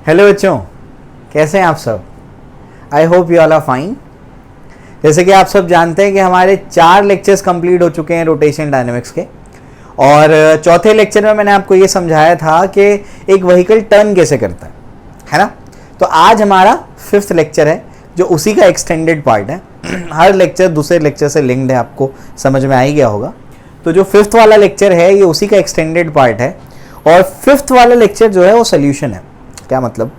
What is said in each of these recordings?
Hello बच्चों, कैसे हैं आप सब? I hope you all are fine. जैसे कि आप सब जानते हैं कि हमारे 4 लेक्चर्स कंप्लीट हो चुके हैं रोटेशन डायनेमिक्स के, और चौथे लेक्चर में मैंने आपको ये समझाया था कि एक व्हीकल टर्न कैसे करता है ना। तो आज हमारा 5th लेक्चर है जो उसी का एक्सटेंडेड पार्ट है। हर लेक्चर दूसरे लेक्चर से लिंक्ड है, आपको समझ में आ ही गया होगा। तो जो 5th वाला लेक्चर है ये उसी का एक्सटेंडेड पार्ट है, और 5th वाला लेक्चर जो है वो सोल्यूशन है। क्या मतलब?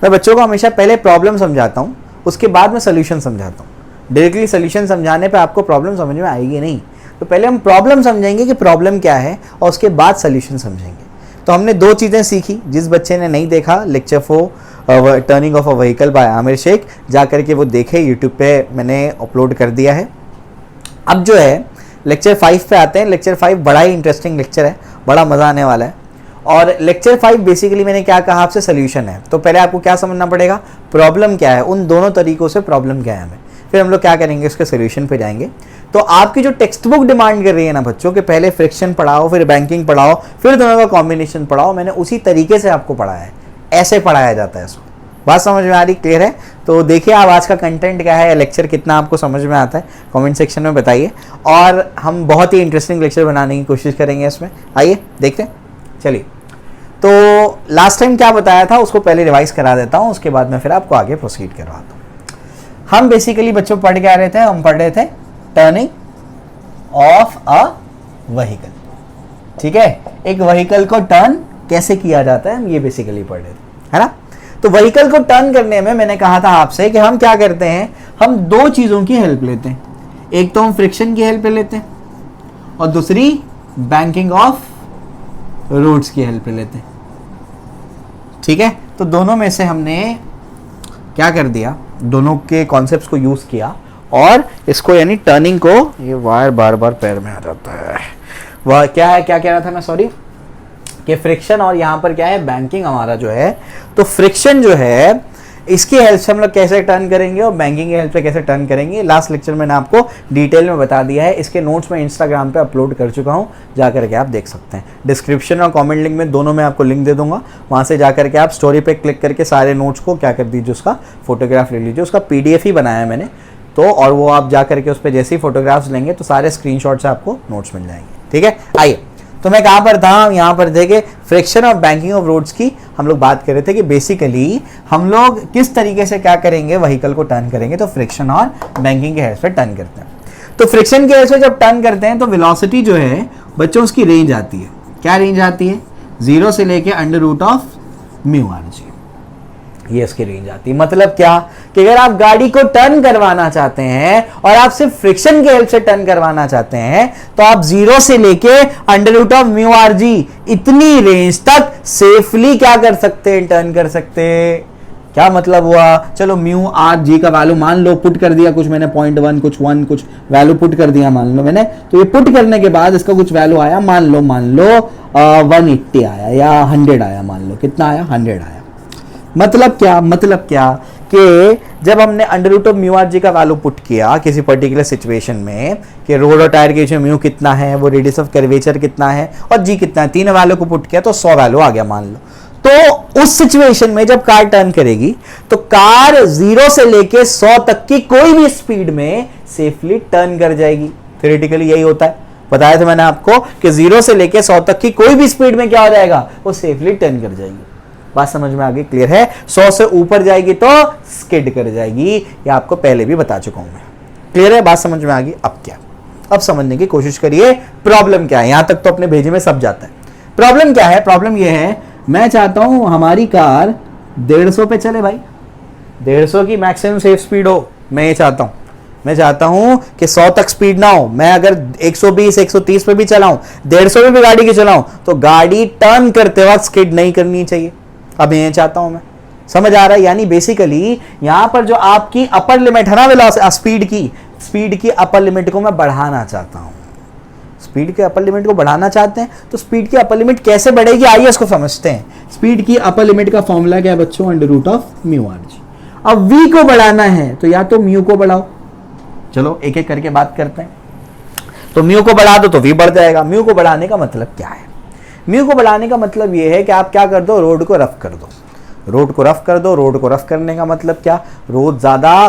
मैं बच्चों को हमेशा पहले प्रॉब्लम समझाता हूँ, उसके बाद मैं सोल्यूशन समझाता हूँ। डायरेक्टली सोल्यूशन समझाने पे आपको प्रॉब्लम समझ में आएगी नहीं। तो पहले हम प्रॉब्लम समझेंगे कि प्रॉब्लम क्या है, और उसके बाद सोल्यूशन समझेंगे। तो हमने 2 चीज़ें सीखी। जिस बच्चे ने नहीं देखा lecture 4 turning off a vehicle by Aamir Shaikh, जा करके वो देखे, यूट्यूब पे मैंने अपलोड कर दिया है। अब जो है लेक्चर 5 पे आते हैं। लेक्चर 5 बड़ा ही इंटरेस्टिंग लेक्चर है, बड़ा मज़ा आने वाला है। और लेक्चर 5 बेसिकली मैंने क्या कहा आपसे, सोल्यूशन है। तो पहले आपको क्या समझना पड़ेगा, प्रॉब्लम क्या है, उन दोनों तरीकों से प्रॉब्लम क्या है हमें, फिर हम लोग क्या करेंगे उसके सोल्यूशन पे जाएंगे। तो आपकी जो टेक्स्ट बुक डिमांड कर रही है ना बच्चों के पहले फ्रिक्शन पढ़ाओ, फिर बैंकिंग पढ़ाओ, फिर दोनों का कॉम्बिनेशन पढ़ाओ, मैंने उसी तरीके से आपको पढ़ाया है। ऐसे पढ़ाया जाता है इसको। बात समझ में आ रही, क्लियर है? तो देखिए आप आज का कंटेंट क्या है, लेक्चर कितना आपको समझ में आता है, कमेंट सेक्शन में बताइए। और हम बहुत ही इंटरेस्टिंग लेक्चर बनाने की कोशिश करेंगे इसमें। आइए देखते हैं। चलिए, तो लास्ट टाइम क्या बताया था उसको पहले रिवाइज करा देता हूँ, उसके बाद मैं फिर आपको आगे प्रोसीड करवाता हूँ। हम बेसिकली बच्चों पढ़ के आ रहे थे, हम पढ़ रहे थे टर्निंग ऑफ अ व्हीकल। ठीक है, एक व्हीकल को टर्न कैसे किया जाता है, हम ये बेसिकली पढ़ रहे थे, है ना। तो व्हीकल को टर्न करने में मैंने कहा था आपसे कि हम क्या करते हैं, हम 2 चीज़ों की हेल्प लेते हैं। एक तो हम फ्रिक्शन की हेल्प लेते हैं, और दूसरी बैंकिंग ऑफ रोड्स की हेल्प लेते हैं। ठीक है, तो दोनों में से हमने क्या कर दिया, दोनों के कॉन्सेप्ट्स को यूज किया, और इसको यानी टर्निंग को, ये वायर बार बार पैर में आ जाता है, वह क्या है, क्या कह रहा था मैं, सॉरी, कि फ्रिक्शन, और यहाँ पर क्या है, बैंकिंग हमारा जो है। तो फ्रिक्शन जो है इसकी हेल्प से हम लोग कैसे टर्न करेंगे, और बैंकिंग की हेल्प से कैसे टर्न करेंगे, लास्ट लेक्चर में मैंने आपको डिटेल में बता दिया है। इसके नोट्स में इंस्टाग्राम पे अपलोड कर चुका हूँ, जा करके आप देख सकते हैं। डिस्क्रिप्शन और कमेंट लिंक में दोनों में आपको लिंक दे दूंगा, वहाँ से जा करके आप स्टोरी पे क्लिक करके सारे नोट्स को क्या कर दीजिए, उसका फोटोग्राफ ले लीजिए। उसका PDF ही बनाया है मैंने, तो और वो आप जा करके उस पर जैसे ही फोटोग्राफ्स लेंगे तो सारे स्क्रीनशॉट से आपको नोट्स मिल जाएंगे। ठीक है, आइए। तो मैं कहाँ पर था, यहाँ पर थे कि फ्रिक्शन और बैंकिंग ऑफ रोड्स की हम लोग बात कर रहे थे कि बेसिकली हम लोग किस तरीके से क्या करेंगे, व्हीकल को टर्न करेंगे। तो फ्रिक्शन और बैंकिंग के हेल्प से टर्न करते हैं। तो फ्रिक्शन के हेल्प से जब टर्न करते हैं तो वेलोसिटी जो है बच्चों उसकी रेंज आती है। क्या रेंज आती है, 0 से लेके √μ/r/g, ये इसकी रेंज आती है। मतलब क्या कि अगर आप गाड़ी को टर्न करवाना चाहते हैं और आप सिर्फ फ्रिक्शन के हेल्प से टर्न करवाना चाहते हैं, तो आप 0 से लेके √μ/r/g इतनी रेंज तक सेफली क्या कर सकते हैं, टर्न कर सकते हैं। क्या मतलब हुआ, चलो μ/r/g का वैल्यू मान लो पुट कर दिया, कुछ मैंने 0.1 कुछ 1 कुछ वैल्यू पुट कर दिया मान लो मैंने। तो ये पुट करने के बाद इसका कुछ वैल्यू आया, मान लो 180 आया या 100 आया, मान लो कितना आया, 100 आया। मतलब क्या कि जब हमने √μ/r/g का वैल्यू पुट किया किसी पर्टिकुलर सिचुएशन में कि रोड और टायर के बीच में म्यू कितना है, वो रेडियस ऑफ कर्वेचर कितना है और जी कितना है, 3 वैल्यू को पुट किया तो 100 वैल्यू आ गया मान लो। तो उस सिचुएशन में जब कार टर्न करेगी तो कार 0 से लेके 100 तक की कोई भी स्पीड में सेफली टर्न कर जाएगी। थ्योरेटिकली यही होता है, बताया था मैंने आपको कि 0 से लेके 100 तक की कोई भी स्पीड में क्या हो जाएगा, वो सेफली टर्न कर जाएगी। बात समझ में आ गई, क्लियर है? 100 से ऊपर जाएगी तो स्किड कर जाएगी, ये आपको पहले भी बता चुका हूं मैं। क्लियर है, बात समझ में आ गई? अब क्या, अब समझने की कोशिश करिए प्रॉब्लम क्या है। यहां तक तो अपने भेजे में सब जाता है। प्रॉब्लम क्या है, प्रॉब्लम ये है, मैं चाहता हूं हमारी कार 150 पे चले भाई, 150 की मैक्सिमम सेफ स्पीड हो। मैं ये चाहता हूं, मैं चाहता हूं कि 100 तक स्पीड ना हो। मैं अगर 120 130 पे भी चलाऊं, 150 पे भी गाड़ी की चलाऊं, तो गाड़ी टर्न करते वक्त स्किड नहीं करनी चाहिए। अब ये चाहता हूं मैं, समझ आ रहा है? यानी बेसिकली यहां पर जो आपकी अपर लिमिट है ना, स्पीड की अपर लिमिट को मैं बढ़ाना चाहता हूं। स्पीड के अपर लिमिट को बढ़ाना चाहते हैं, तो स्पीड की अपर लिमिट कैसे बढ़ेगी, आइए इसको समझते हैं। स्पीड की अपर लिमिट का फॉर्मूला क्या है बच्चों, √μ/r/g। अब v को बढ़ाना है तो या तो म्यू को बढ़ाओ, चलो एक एक करके बात करते हैं। तो म्यू को बढ़ा दो तो v बढ़ जाएगा। म्यू को बढ़ाने का मतलब क्या है, म्यू को बढ़ाने का मतलब यह है कि आप क्या कर दो, रोड को रफ कर दो। रोड को रफ कर दो। रोड को रफ करने का मतलब क्या, रोड ज़्यादा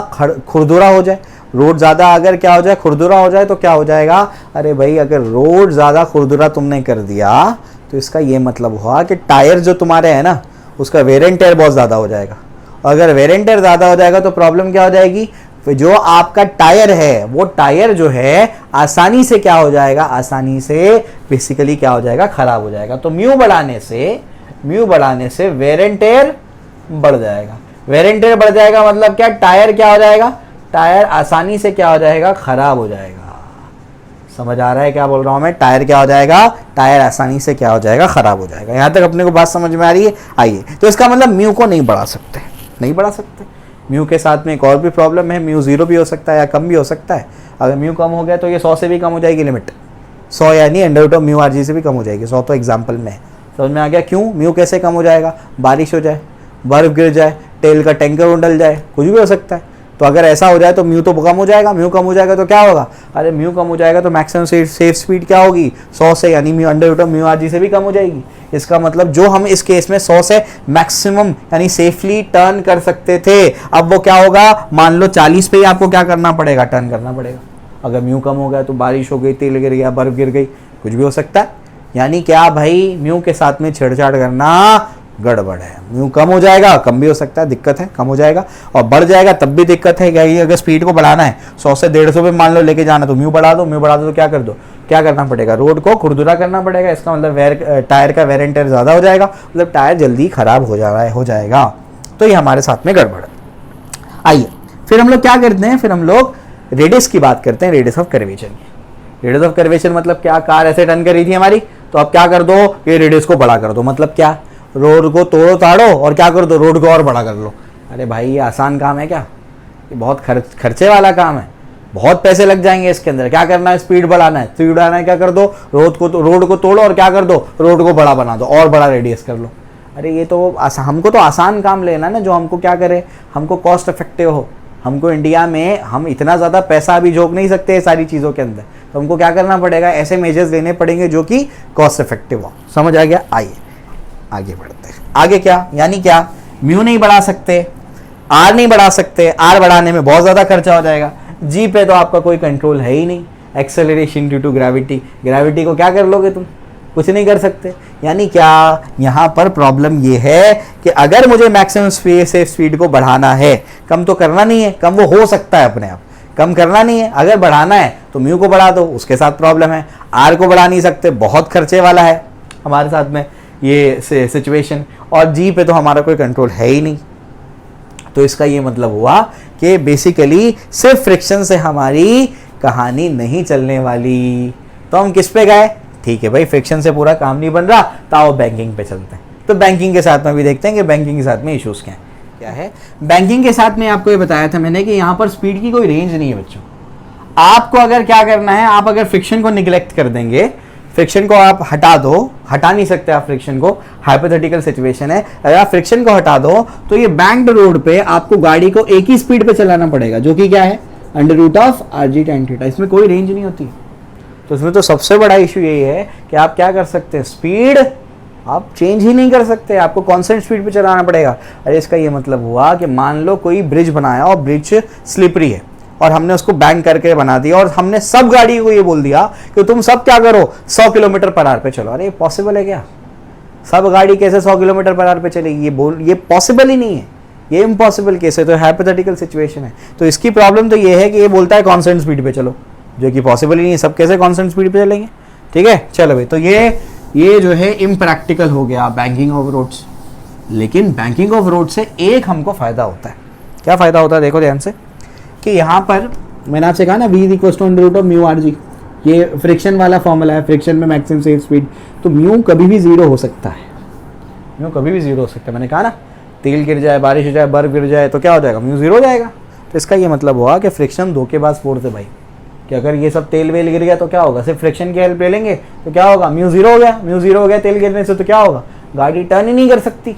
खुरदुरा हो जाए। रोड ज़्यादा अगर क्या हो जाए, खुरदुरा हो जाए तो क्या हो जाएगा, अरे भाई अगर रोड ज़्यादा खुरदुरा तुमने कर दिया तो इसका ये मतलब हुआ कि टायर जो तुम्हारे हैं ना उसका वेयर एंड टेयर बहुत ज़्यादा हो जाएगा। अगर वेयर एंड टेयर ज़्यादा हो जाएगा तो प्रॉब्लम क्या हो जाएगी, जो आपका टायर है वो टायर जो है आसानी से क्या हो जाएगा, आसानी से बेसिकली क्या हो जाएगा, खराब हो जाएगा। तो म्यू बढ़ाने से वेयर एंड टेयर बढ़ जाएगा। वेयर एंड टेयर बढ़ जाएगा मतलब क्या, टायर क्या हो जाएगा, टायर आसानी से क्या हो जाएगा, खराब हो जाएगा। समझ आ रहा है क्या बोल रहा हूं मैं, टायर क्या हो जाएगा, टायर आसानी से क्या हो जाएगा, खराब हो जाएगा। यहां तक अपने को बात समझ में आ रही है। आइए, तो इसका मतलब म्यू को नहीं बढ़ा सकते, नहीं बढ़ा सकते। म्यू के साथ में एक और भी प्रॉब्लम है, म्यू 0 भी हो सकता है या कम भी हो सकता है। अगर म्यू कम हो गया तो ये 100 से भी कम हो जाएगी लिमिट, 100 यानी अंडर म्यू आर जी से भी कम हो जाएगी। 100 तो एग्जाम्पल में है, समझ में आ गया। क्यों, म्यू कैसे कम हो जाएगा, बारिश हो जाए, बर्फ गिर जाए, तेल का टैंकर उंडल जाए, कुछ भी हो सकता है। तो अगर ऐसा हो जाए तो म्यू तो कम हो जाएगा। म्यू कम हो जाएगा तो क्या होगा, अरे म्यू कम हो जाएगा तो मैक्सिमम सेफ स्पीड क्या होगी, 100 से, यानी म्यू अंडर म्यू आर जी से भी कम हो जाएगी। इसका मतलब जो हम इस केस में 100 से मैक्सिमम यानी सेफली टर्न कर सकते थे, अब वो क्या होगा, मान लो 40 पे ही आपको क्या करना पड़ेगा, टर्न करना पड़ेगा। अगर म्यू कम हो गया तो बारिश हो गई, तेल गिर गया, बर्फ गिर गई, कुछ भी हो सकता है। यानी क्या भाई, म्यू के साथ में छेड़छाड़ करना गड़बड़ है। म्यू कम हो जाएगा, कम भी हो सकता है, दिक्कत है, कम हो जाएगा। और बढ़ जाएगा तब भी दिक्कत है। क्या, अगर स्पीड को बढ़ाना है 100 से 150 पे मान लो लेके जाना, तो म्यू बढ़ा दो। म्यू बढ़ा दो तो क्या कर दो, क्या करना पड़ेगा, रोड को खुरदुरा करना पड़ेगा। इसका मतलब टायर का वेयर एंड टेयर ज़्यादा हो जाएगा, मतलब टायर जल्दी खराब हो जाएगा। तो ये हमारे साथ में गड़बड़ है। आइए फिर हम लोग क्या करते हैं, फिर हम लोग रेडियस की बात करते हैं, रेडियस ऑफ कर्वेचर की। रेडियस ऑफ कर्वेचर मतलब क्या, कार ऐसे टर्न कर रही थी हमारी, तो अब क्या कर दो, ये रेडियस को बड़ा कर दो। मतलब क्या, रोड को तोड़ो ताड़ो और क्या कर दो, रोड को और बड़ा कर लो। अरे भाई ये आसान काम है क्या, ये बहुत खर्चे वाला काम है, बहुत पैसे लग जाएंगे इसके अंदर। क्या करना है, स्पीड बढ़ाना है, स्पीड बढ़ाना है, क्या कर दो, रोड को तोड़ो और क्या कर दो, रोड को बड़ा बना दो और बड़ा रेडियस कर लो। अरे ये तो हमको तो आसान काम लेना ना, जो हमको क्या करे, हमको कॉस्ट इफेक्टिव हो। हमको इंडिया में हम इतना ज़्यादा पैसा अभी झोंक नहीं सकते सारी चीज़ों के अंदर, तो हमको क्या करना पड़ेगा, ऐसे मेजर्स लेने पड़ेंगे जो कि कॉस्ट इफेक्टिव हो। समझ आ गया। आइए आगे बढ़ते हैं। आगे क्या, यानी क्या, म्यू नहीं बढ़ा सकते, आर नहीं बढ़ा सकते, आर बढ़ाने में बहुत ज़्यादा खर्चा हो जाएगा। जी पे तो आपका कोई कंट्रोल है ही नहीं, acceleration due to gravity, gravity को क्या कर लोगे तुम, कुछ नहीं कर सकते। यानी क्या, यहाँ पर प्रॉब्लम ये है कि अगर मुझे मैक्सिमम सेफ स्पीड को बढ़ाना है, कम तो करना नहीं है, कम वो हो सकता है अपने आप, कम करना नहीं है, अगर बढ़ाना है तो म्यू को बढ़ा दो, उसके साथ प्रॉब्लम है। आर को बढ़ा नहीं सकते, बहुत खर्चे वाला है हमारे साथ में ये सिचुएशन, और जी पे तो हमारा कोई कंट्रोल है ही नहीं। तो इसका ये मतलब हुआ कि बेसिकली सिर्फ फ्रिक्शन से हमारी कहानी नहीं चलने वाली। तो हम किस पे गए, ठीक है भाई, फ्रिक्शन से पूरा काम नहीं बन रहा, तो आओ बैंकिंग पे चलते हैं। तो बैंकिंग के साथ में भी देखते हैं कि बैंकिंग के साथ में इश्यूज क्या है। बैंकिंग के साथ में आपको ये बताया था मैंने कि यहाँ पर स्पीड की कोई रेंज नहीं है बच्चों। आपको अगर क्या करना है, आप अगर फ्रिक्शन को निगलेक्ट कर देंगे, फ्रिक्शन को आप हटा दो, हटा नहीं सकते आप फ्रिक्शन को, हाइपोथेटिकल सिचुएशन है, अगर आप फ्रिक्शन को हटा दो तो ये बैंक्ड रोड पे आपको गाड़ी को एक ही स्पीड पे चलाना पड़ेगा, जो कि क्या है, under root of r g tan theta. इसमें कोई रेंज नहीं होती। तो इसमें तो सबसे बड़ा इशू यही है कि आप क्या कर सकते हैं, स्पीड आप चेंज ही नहीं कर सकते, आपको कांस्टेंट स्पीड पे चलाना पड़ेगा। अरे इसका ये मतलब हुआ कि मान लो कोई ब्रिज बनाया और ब्रिज स्लिपरी है और हमने उसको बैंक करके बना दिया और हमने सब गाड़ी को ये बोल दिया कि तुम सब क्या करो, 100 किलोमीटर पर आवर पे चलो। अरे पॉसिबल है क्या, सब गाड़ी कैसे 100 किलोमीटर पर आवर पे चलेगी, ये पॉसिबल ही नहीं है, ये इम्पॉसिबल केस है। तो हाइपोथेटिकल सिचुएशन है। तो इसकी प्रॉब्लम तो ये है कि ये बोलता है कांस्टेंट स्पीड पे चलो, जो कि पॉसिबल ही नहीं है, सब कैसे कांस्टेंट स्पीड पे चलेंगे। ठीक है, चलो भाई, तो ये जो है इम्प्रैक्टिकल हो गया बैंकिंग ऑफ रोड्स। लेकिन बैंकिंग ऑफ रोड से एक हमको फायदा होता है। क्या फायदा होता है, देखो ध्यान से, कि यहाँ पर मैंने आपसे कहा ना v = under root of mu r g, ये फ्रिक्शन वाला फॉर्मूला है, फ्रिक्शन में मैक्सिमम सेफ स्पीड। तो म्यू कभी भी 0 हो सकता है, म्यू कभी भी 0 हो सकता है। मैंने कहा ना, तेल गिर जाए, बारिश हो जाए, बर्फ गिर जाए तो क्या हो जाएगा, म्यू 0 हो जाएगा। तो इसका ये मतलब हुआ कि फ्रिक्शन धोखेबाज फोर्स है भाई, कि अगर ये सब तेल वेल गिर गया तो क्या होगा, सिर्फ फ्रिक्शन की हेल्प ले लेंगे तो क्या होगा, म्यू 0 हो गया। म्यू 0 हो गया तेल गिरने से, तो क्या होगा, गाड़ी टर्न ही नहीं कर सकती।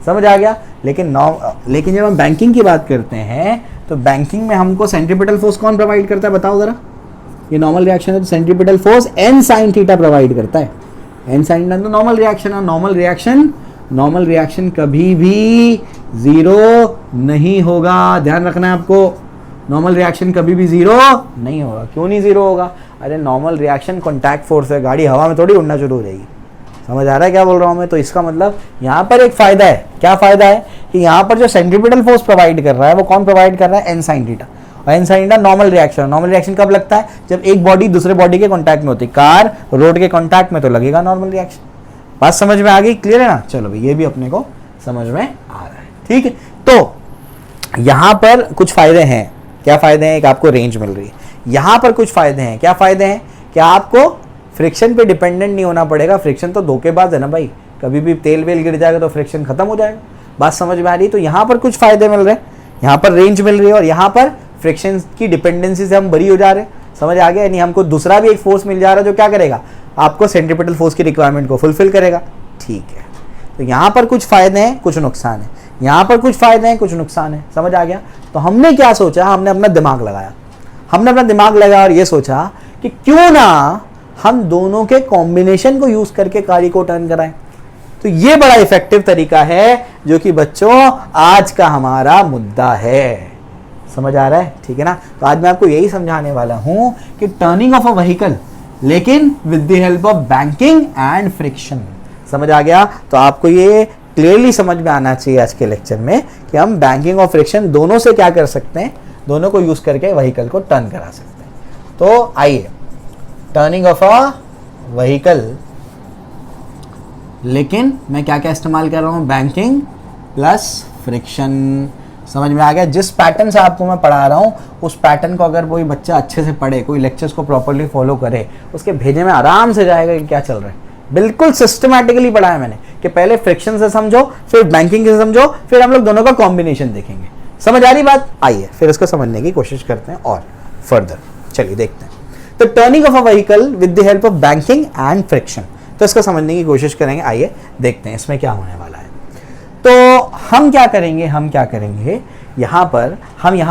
समझ आ गया। लेकिन जब हम बैंकिंग की बात करते हैं तो बैंकिंग में हमको सेंट्रीपिटल फोर्स कौन प्रोवाइड करता है, बताओ जरा। ये नॉर्मल रिएक्शन है तो centripetal force n sin theta provide करता है। n sin थीटा तो नॉर्मल रिएक्शन है, नॉर्मल रिएक्शन नॉर्मल रिएक्शन कभी भी जीरो नहीं होगा। ध्यान रखना है आपको, नॉर्मल रिएक्शन कभी भी जीरो नहीं होगा। क्यों नहीं जीरो होगा? अरे नॉर्मल रिएक्शन कॉन्टैक्ट फोर्स है, गाड़ी हवा में थोड़ी उड़ना शुरू हो जाएगी। समझ आ रहा है क्या बोल रहा हूं मैं? तो इसका मतलब यहाँ पर एक फायदा है। क्या फायदा है? कि यहाँ पर जो सेंट्रीपिटल फोर्स प्रोवाइड कर रहा है वो कौन प्रोवाइड कर रहा है? N sine theta. और N sine theta normal reaction. Normal reaction कब लगता है? जब एक बॉडी दूसरे बॉडी के कॉन्टैक्ट में होती है। कार रोड के कॉन्टैक्ट में तो लगेगा नॉर्मल रिएक्शन। बात समझ में आ गई? क्लियर है ना? चलो भाई, ये भी अपने को समझ में आ रहा है। ठीक है, तो यहां पर कुछ फायदे हैं। क्या फायदे हैं? एक आपको रेंज मिल रही है। यहां पर कुछ फायदे हैं। क्या फायदे हैं? कि आपको फ्रिक्शन पे डिपेंडेंट नहीं होना पड़ेगा। फ्रिक्शन तो धोखेबाज है ना भाई, कभी भी तेल वेल गिर जाएगा तो फ्रिक्शन खत्म हो जाएगा। बात समझ में आ रही है? तो यहां पर कुछ फायदे मिल रहे हैं, यहां पर रेंज मिल रही है और यहां पर फ्रिक्शन की डिपेंडेंसी से हम बरी हो जा रहे हैं। समझ आ गया? यानी हमको दूसरा भी एक फोर्स मिल जा रहा है जो क्या करेगा? आपको सेंट्रीपिटल फोर्स की रिक्वायरमेंट को फुलफिल करेगा। ठीक है, तो यहां पर कुछ फायदे हैं, कुछ नुकसान है। यहां पर कुछ फायदे हैं, कुछ नुकसान है। समझ आ गया? तो हमने क्या सोचा? हमने अपना दिमाग लगाया। हमने अपना दिमाग लगाया और ये सोचा कि क्यों ना हम दोनों के कॉम्बिनेशन को यूज करके गाड़ी को टर्न कराएं। तो ये बड़ा इफेक्टिव तरीका है जो कि बच्चों आज का हमारा मुद्दा है। समझ आ रहा है? ठीक है ना? तो आज मैं आपको यही समझाने वाला हूं कि टर्निंग ऑफ अ व्हीकल, लेकिन with the help of banking and friction. समझ आ गया? तो आपको ये क्लियरली समझ में आना चाहिए आज के लेक्चर में कि हम बैंकिंग और फ्रिक्शन दोनों से क्या कर सकते हैं, दोनों को यूज करके व्हीकल को टर्न करा सकते हैं। तो आइए, टर्निंग ऑफ अ व्हीकल, लेकिन मैं क्या क्या इस्तेमाल कर रहा हूं? Banking plus friction. समझ में आ गया? जिस पैटर्न से आपको मैं पढ़ा रहा हूं उस पैटर्न को अगर कोई बच्चा अच्छे से पढ़े, कोई लेक्चर्स को प्रॉपर्ली फॉलो करे, उसके भेजे में आराम से जाएगा कि क्या चल रहा है। बिल्कुल सिस्टमैटिकली पढ़ा है मैंने कि पहले फ्रिक्शन से समझो, फिर बैंकिंग से समझो, फिर हम लोग दोनों का कॉम्बिनेशन देखेंगे। समझ आ रही बात? आइए फिर इसको समझने की कोशिश करते हैं और फर्दर चलिए देखते हैं। तो turning off a vehicle with the help of banking and friction, तो इसको समझने की कोशिश करेंगे। आइए देखते हैं इसमें क्या होने वाला है। तो हम क्या करेंगे, यहाँ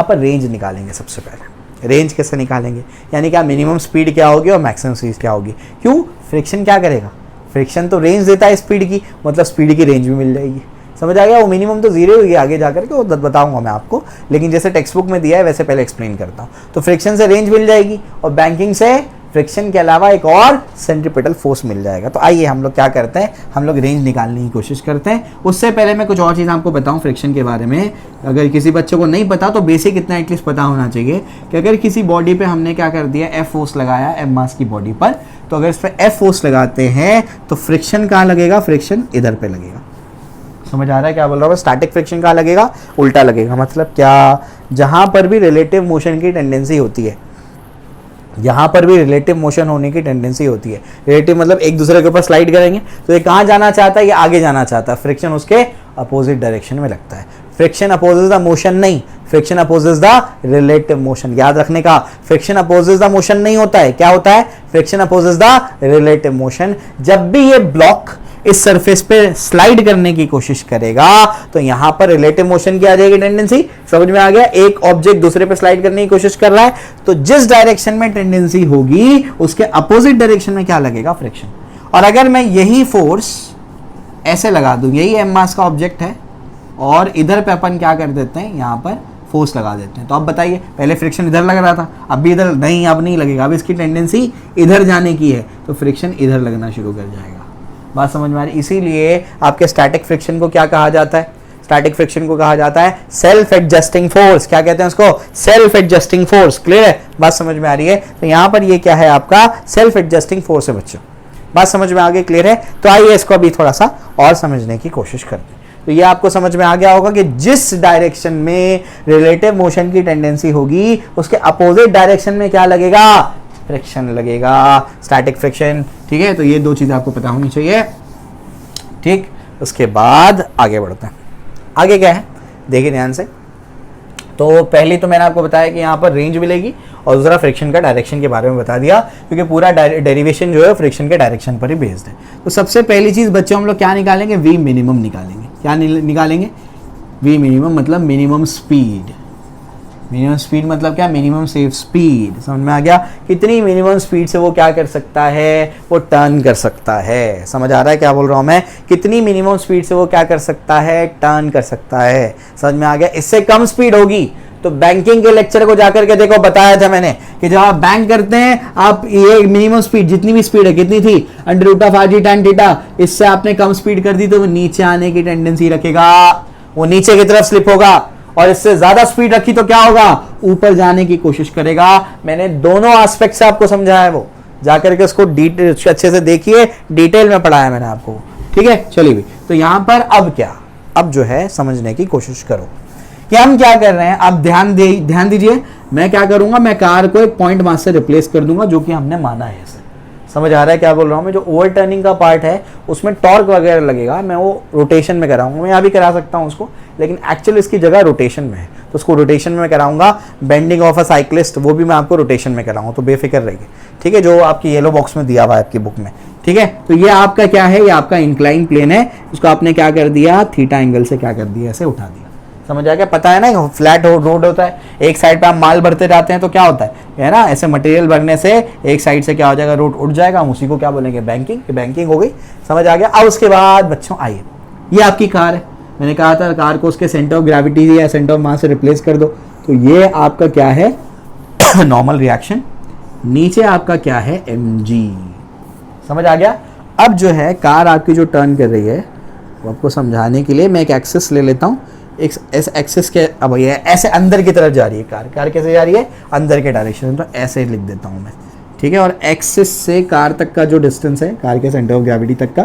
पर रेंज निकालेंगे। सबसे पहले रेंज कैसे निकालेंगे? यानी क्या मिनिमम स्पीड क्या होगी और मैक्सिमम स्पीड क्या होगी? क्यों? फ्रिक्शन क्या करेगा? फ्रिक्शन तो रेंज देता है स्पीड की, मतलब स्पीड की रेंज भी मिल जाएगी। समझ आ गया? वो मिनिमम तो जीरो होगी आगे जाकर के, वो बताऊंगा मैं आपको, लेकिन जैसे टेक्स्ट बुक में दिया है वैसे पहले एक्सप्लेन करता हूँ। तो फ्रिक्शन से रेंज मिल जाएगी और बैंकिंग से फ्रिक्शन के अलावा एक और सेंट्रीपिटल फोर्स मिल जाएगा। तो आइए हम लोग क्या करते हैं, हम लोग रेंज निकालने की कोशिश करते हैं। उससे पहले मैं कुछ और चीज़ आपको बताऊं फ्रिक्शन के बारे में। अगर किसी बच्चे को नहीं पता तो बेसिक इतना एटलीस्ट पता होना चाहिए कि अगर किसी बॉडी पे हमने क्या कर दिया, एफ फोर्स लगाया एम मास की बॉडी पर, तो अगर इस पर एफ फोर्स लगाते हैं तो फ्रिक्शन कहाँ लगेगा? फ्रिक्शन इधर पे लगेगा। समझ आ रहा है क्या बोल रहा हूँ? स्टैटिक फ्रिक्शन कहाँ लगेगा? उल्टा लगेगा। मतलब क्या? जहां पर भी रिलेटिव मोशन की टेंडेंसी होती है, यहाँ पर भी रिलेटिव मोशन होने की टेंडेंसी होती है। रिलेटिव मतलब एक दूसरे के ऊपर स्लाइड करेंगे तो ये कहाँ जाना चाहता है? ये आगे जाना चाहता है। फ्रिक्शन उसके अपोजिट डायरेक्शन में लगता है। फ्रिक्शन अपोजेस द मोशन नहीं, friction opposes the relative motion. याद रखने का, फ्रिक्शन अपोजेस द मोशन नहीं होता है। क्या होता है? Friction opposes the relative motion. जब भी ये ब्लॉक इस सरफेस पे स्लाइड करने की कोशिश करेगा तो यहां पर रिलेटिव मोशन की आ जाएगी टेंडेंसी। समझ में आ गया? एक ऑब्जेक्ट दूसरे पे स्लाइड करने की कोशिश कर रहा है तो जिस डायरेक्शन में टेंडेंसी होगी उसके अपोजिट डायरेक्शन में क्या लगेगा? फ्रिक्शन। और अगर मैं यही फोर्स ऐसे लगा दूं, यही एम मास का ऑब्जेक्ट है और इधर पे अपन क्या कर देते हैं, यहां पर फोर्स लगा देते हैं, तो अब बताइए, पहले फ्रिक्शन इधर लग रहा था, अब भी इधर नहीं, अब नहीं लगेगा, अब इसकी टेंडेंसी इधर जाने की है तो फ्रिक्शन इधर लगना शुरू कर जाएगा। बात समझ में आ रही? इसीलिए आपके स्टैटिक फ्रिक्शन को क्या कहा जाता है? स्टैटिक फ्रिक्शन को कहा जाता है सेल्फ एडजस्टिंग फोर्स। क्या कहते हैं उसको? Self adjusting force. क्लियर है? बात समझ में आ रही है? तो यहां पर ये क्या है? आपका सेल्फ एडजस्टिंग फोर्स है बच्चों। बात समझ में आ गई? क्लियर है? तो आइए इसको अभी थोड़ा सा और समझने की कोशिश करते हैं। तो ये आपको समझ में आ गया होगा कि जिस डायरेक्शन में रिलेटिव मोशन की टेंडेंसी होगी उसके अपोजिट डायरेक्शन में क्या लगेगा? फ्रिक्शन लगेगा, स्टैटिक फ्रिक्शन। ठीक है? तो ये दो चीजें आपको पता होनी चाहिए। ठीक, उसके बाद आगे बढ़ते हैं। आगे क्या है देखिए ध्यान से। तो पहली तो मैंने आपको बताया कि यहाँ पर रेंज मिलेगी और दूसरा फ्रिक्शन का डायरेक्शन के बारे में बता दिया, क्योंकि पूरा डेरिवेशन जो है फ्रिक्शन के डायरेक्शन पर ही बेस्ड है। तो सबसे पहली चीज बच्चों हम लोग क्या निकालेंगे? वी मिनिमम निकालेंगे। क्या निकालेंगे? वी मिनिमम मतलब मिनिमम स्पीड। मिनिमम स्पीड मतलब क्या, मिनिमम सेफ स्पीड, समझ में आ गया। कितनी मिनिमम स्पीड से वो क्या कर सकता है, वो टर्न कर सकता है। समझ आ रहा है क्या बोल रहा हूँ मैं, कितनी मिनिमम स्पीड से वो क्या कर सकता है, टर्न कर सकता है। समझ में आ गया। इससे कम स्पीड होगी तो बैंकिंग के लेक्चर को जाकर के देखो, बताया था मैंने कि जब आप बैंक करते हैं आप ये मिनिमम स्पीड जितनी भी स्पीड है कितनी थी, under root of r g tan theta, इससे आपने कम स्पीड कर दी तो वो नीचे आने की टेंडेंसी रखेगा, वो नीचे की तरफ स्लिप होगा। और इससे ज्यादा स्पीड रखी तो क्या होगा, ऊपर जाने की कोशिश करेगा। मैंने दोनों एस्पेक्ट से आपको समझाया है, वो जाकर के उसको अच्छे से देखिए, डिटेल में पढ़ाया मैंने आपको, ठीक है। चलिए भी, तो यहां पर अब क्या, अब जो है समझने की कोशिश करो कि हम क्या कर रहे हैं। अब ध्यान दीजिए, मैं क्या करूंगा, मैं कार को एक पॉइंट मास से रिप्लेस कर दूंगा जो कि हमने माना है इसे। समझ आ रहा है क्या बोल रहा हूं मैं। जो ओवर टर्निंग का पार्ट है उसमें टॉर्क वगैरह लगेगा, मैं वो रोटेशन में कराऊंगा। मैं यहाँ भी करा सकता हूँ उसको, लेकिन एक्चुअली इसकी जगह रोटेशन में है तो उसको रोटेशन में कराऊंगा। बेंडिंग ऑफ अ साइक्लिस्ट वो भी मैं आपको रोटेशन में कराऊंगा, तो बेफिक्र रहिए, ठीक है। जो आपकी येलो बॉक्स में दिया हुआ है आपकी बुक में, ठीक है। तो ये आपका क्या है, ये आपका इंक्लाइन प्लेन है, उसको आपने क्या कर दिया, थीटा एंगल से क्या कर दिया, ऐसे उठा दिया। समझ आ गया। पता है ना, फ्लैट रोड होता है, एक साइड पे आप माल भरते जाते हैं तो क्या होता है ना, ऐसे मटेरियल भरने से एक साइड से क्या हो जाएगा, रोड उठ जाएगा, हम उसी को क्या बोलेंगे, बैंकिंग। बैंकिंग हो गई, समझ आ गया। अब उसके बाद बच्चों आइए, ये आपकी कार है, मैंने कहा था कार को उसके सेंटर ऑफ ग्रेविटी या सेंटर ऑफ मास से रिप्लेस कर दो, तो ये आपका क्या है नॉर्मल रिएक्शन, नीचे आपका क्या है mg। समझ आ गया। अब जो है कार आपकी जो टर्न कर रही है, वो आपको समझाने के लिए मैं एक एक्सिस ले लेता हूँ। एक एक्सिस के, अब ये ऐसे अंदर की तरफ जा रही है कार कैसे जा रही है, अंदर के डायरेक्शन, तो ऐसे लिख देता हूँ मैं, ठीक है। और एक्सिस से कार तक का जो डिस्टेंस है, कार के सेंटर ऑफ ग्रेविटी तक का,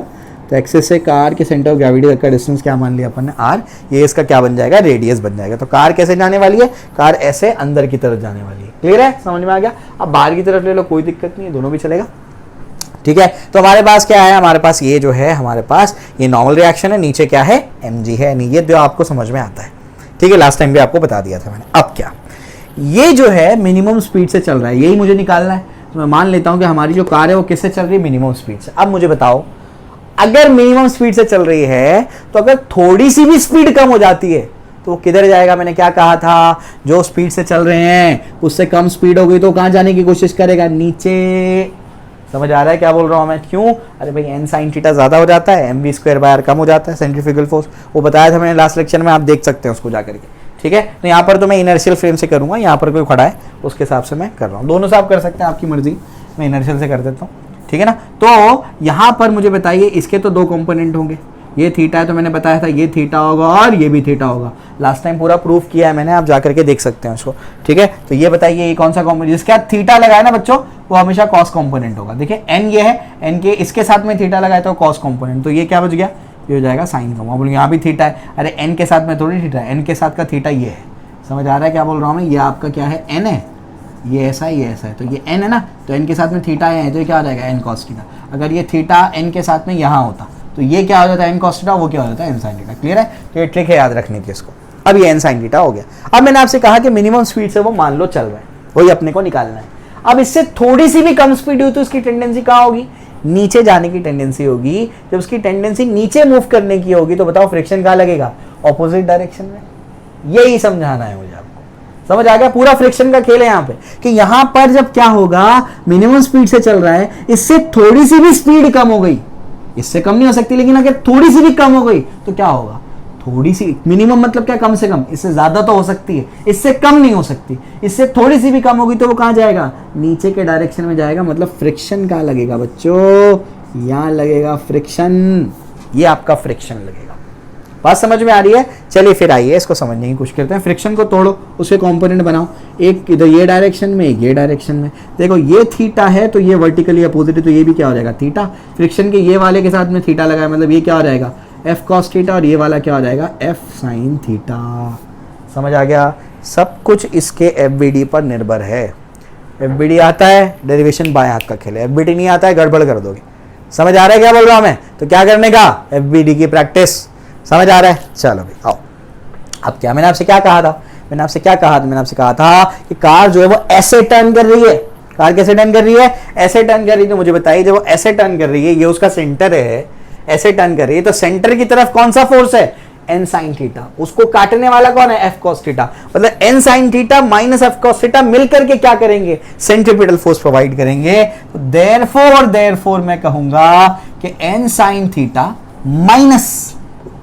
तो एक्सिस से कार के सेंटर ऑफ ग्रेविटी तक का डिस्टेंस क्या मान लिया अपन ने, r, ये इसका क्या बन जाएगा, रेडियस बन जाएगा। तो कार कैसे जाने वाली है, कार ऐसे अंदर की तरफ जाने वाली है। क्लियर है, समझ में आ गया। अब बाहर की तरफ ले लो, कोई दिक्कत नहीं है, दोनों भी चलेगा, ठीक है। तो हमारे पास क्या है, हमारे पास ये जो है, हमारे पास ये नॉर्मल रिएक्शन है, नीचे क्या है, mg है, नहीं ये जो आपको समझ में आता है, ठीक है। लास्ट टाइम भी आपको बता दिया था मैंने। अब क्या, ये जो है मिनिमम स्पीड से चल रहा है, यही मुझे निकालना है। तो मैं मान लेता हूं कि हमारी जो कार है वो किससे चल रही है, मिनिमम स्पीड से। अब मुझे बताओ, अगर मिनिमम स्पीड से चल रही है तो अगर थोड़ी सी भी स्पीड कम हो जाती है तो वो किधर जाएगा। मैंने क्या कहा था, जो स्पीड से चल रहे हैं उससे कम स्पीड हो गई तो कहां जाने की कोशिश करेगा, नीचे। समझ आ रहा है क्या बोल रहा हूं मैं, क्यों, अरे भाई n sin थीटा ज्यादा हो जाता है, mv² कम हो जाता है सेंट्रीफ्यूगल फोर्स, वो बताया था मैंने लास्ट लेक्चर में, आप देख सकते हैं उसको जाकर के, ठीक है। तो यहाँ पर तो मैं इनर्शियल फ्रेम से करूंगा, यहाँ पर कोई खड़ा है उसके हिसाब से मैं कर रहा हूँ, दोनों से आप कर सकते हैं, आपकी मर्जी, मैं इनर्शियल से कर देता हूँ, ठीक है ना। तो यहाँ पर मुझे बताइए, इसके तो दो कंपोनेंट होंगे, ये थीटा है तो मैंने बताया था ये थीटा होगा और ये भी थीटा होगा, लास्ट टाइम पूरा प्रूफ किया है मैंने, आप जाकर के देख सकते हैं उसको, ठीक है। तो ये बताइए ये कौन सा कंपोनेंट, जिसका थीटा लगाया ना बच्चों वो हमेशा कॉस कंपोनेंट होगा। देखिए n ये है, n के इसके साथ में थीटा लगाया तो कॉस कंपोनेंट, तो ये क्या बच गया, ये हो जाएगा साइन का। बोल यहाँ भी थीटा है, अरे n के साथ में थोड़ी थीटा है, n के साथ का थीटा ये है। समझ आ रहा है क्या बोल रहा हूँ मैं, ये आपका क्या है, n है, ये ऐसा है, ये ऐसा है, तो ये n है ना, तो n के साथ में थीटा है तो ये क्या हो जाएगा, n cos थीटा। अगर ये थीटा n के साथ में यहाँ होता तो ये क्या हो जाता है, n cos थीटा, वो क्या हो जाता है, n sin थीटा। क्लियर है, तो ये ट्रिक है याद रखने की इसको। अब ये n sin थीटा हो गया। अब मैंने आपसे कहा कि मिनिमम स्पीड से वो मान लो चल रहा है, वही अपने को निकालना है। अब इससे थोड़ी सी भी कम स्पीड हुई तो उसकी टेंडेंसी कहाँ होगी, नीचे जाने की टेंडेंसी होगी। जब उसकी टेंडेंसी नीचे मूव करने की होगी तो बताओ फ्रिक्शन कहाँ लगेगा, ऑपोजिट डायरेक्शन में। यही समझाना है मुझे आपको। समझ आ गया, पूरा फ्रिक्शन का खेल है यहाँ पे, कि यहाँ पर जब क्या होगा, मिनिमम स्पीड से चल रहा है, इससे थोड़ी सी भी स्पीड कम हो गई, इससे कम नहीं हो सकती, लेकिन अगर थोड़ी सी भी कम हो गई तो क्या होगा, थोड़ी सी, मिनिमम मतलब क्या, कम से कम, इससे ज्यादा तो हो सकती है, इससे कम नहीं हो सकती, इससे थोड़ी सी भी कम होगी तो वो कहां जाएगा, नीचे के डायरेक्शन में जाएगा। मतलब फ्रिक्शन कहां लगेगा बच्चों, यहां लगेगा फ्रिक्शन, ये आपका फ्रिक्शन लगेगा। बात समझ में आ रही है। चलिए फिर आइए इसको समझने की कोशिश करते हैं। फ्रिक्शन को तोड़ो, उसके कंपोनेंट बनाओ, एक इधर ये डायरेक्शन में, एक ये डायरेक्शन में। देखो ये थीटा है तो ये वर्टिकली अपोजिट है, तो ये भी क्या हो जाएगा, थीटा। फ्रिक्शन के ये वाले के साथ में थीटा लगाया, मतलब ये क्या हो जाएगा, एफ कॉस थीटा, और ये वाला क्या हो जाएगा, एफ साइन थीटा। समझ आ गया, सब कुछ इसके एफबीडी पर निर्भर है। एफबीडी आता है, डेरिवेशन बाएं हाथ का खेल है, एफबीडी नहीं आता है गड़बड़ कर दोगे। समझ आ रहा है क्या बोल रहा हूं मैं, तो क्या करने का, एफबीडी की प्रैक्टिस। समझ आ रहा है, चलो भाई आओ। अब क्या, मैंने आपसे क्या कहा था, मैंने आपसे कहा था कि कार जो है वो ऐसे टर्न कर रही है। कार कैसे टर्न कर रही है, ऐसे टर्न कर रही है। तो मुझे बताइए, जब वो ऐसे टर्न कर रही है, ये उसका सेंटर है, ऐसे टर्न कर रही है, तो सेंटर की तरफ कौन सा फोर्स है, एन साइन थीटा, उसको काटने वाला कौन है, एफ कॉस थीटा, मतलब n sine theta minus f cos theta मिलकर के क्या करेंगे, सेंट्रीपिटल फोर्स प्रोवाइड करेंगे। तो देयरफॉर मैं कहूंगा कि n sine theta minus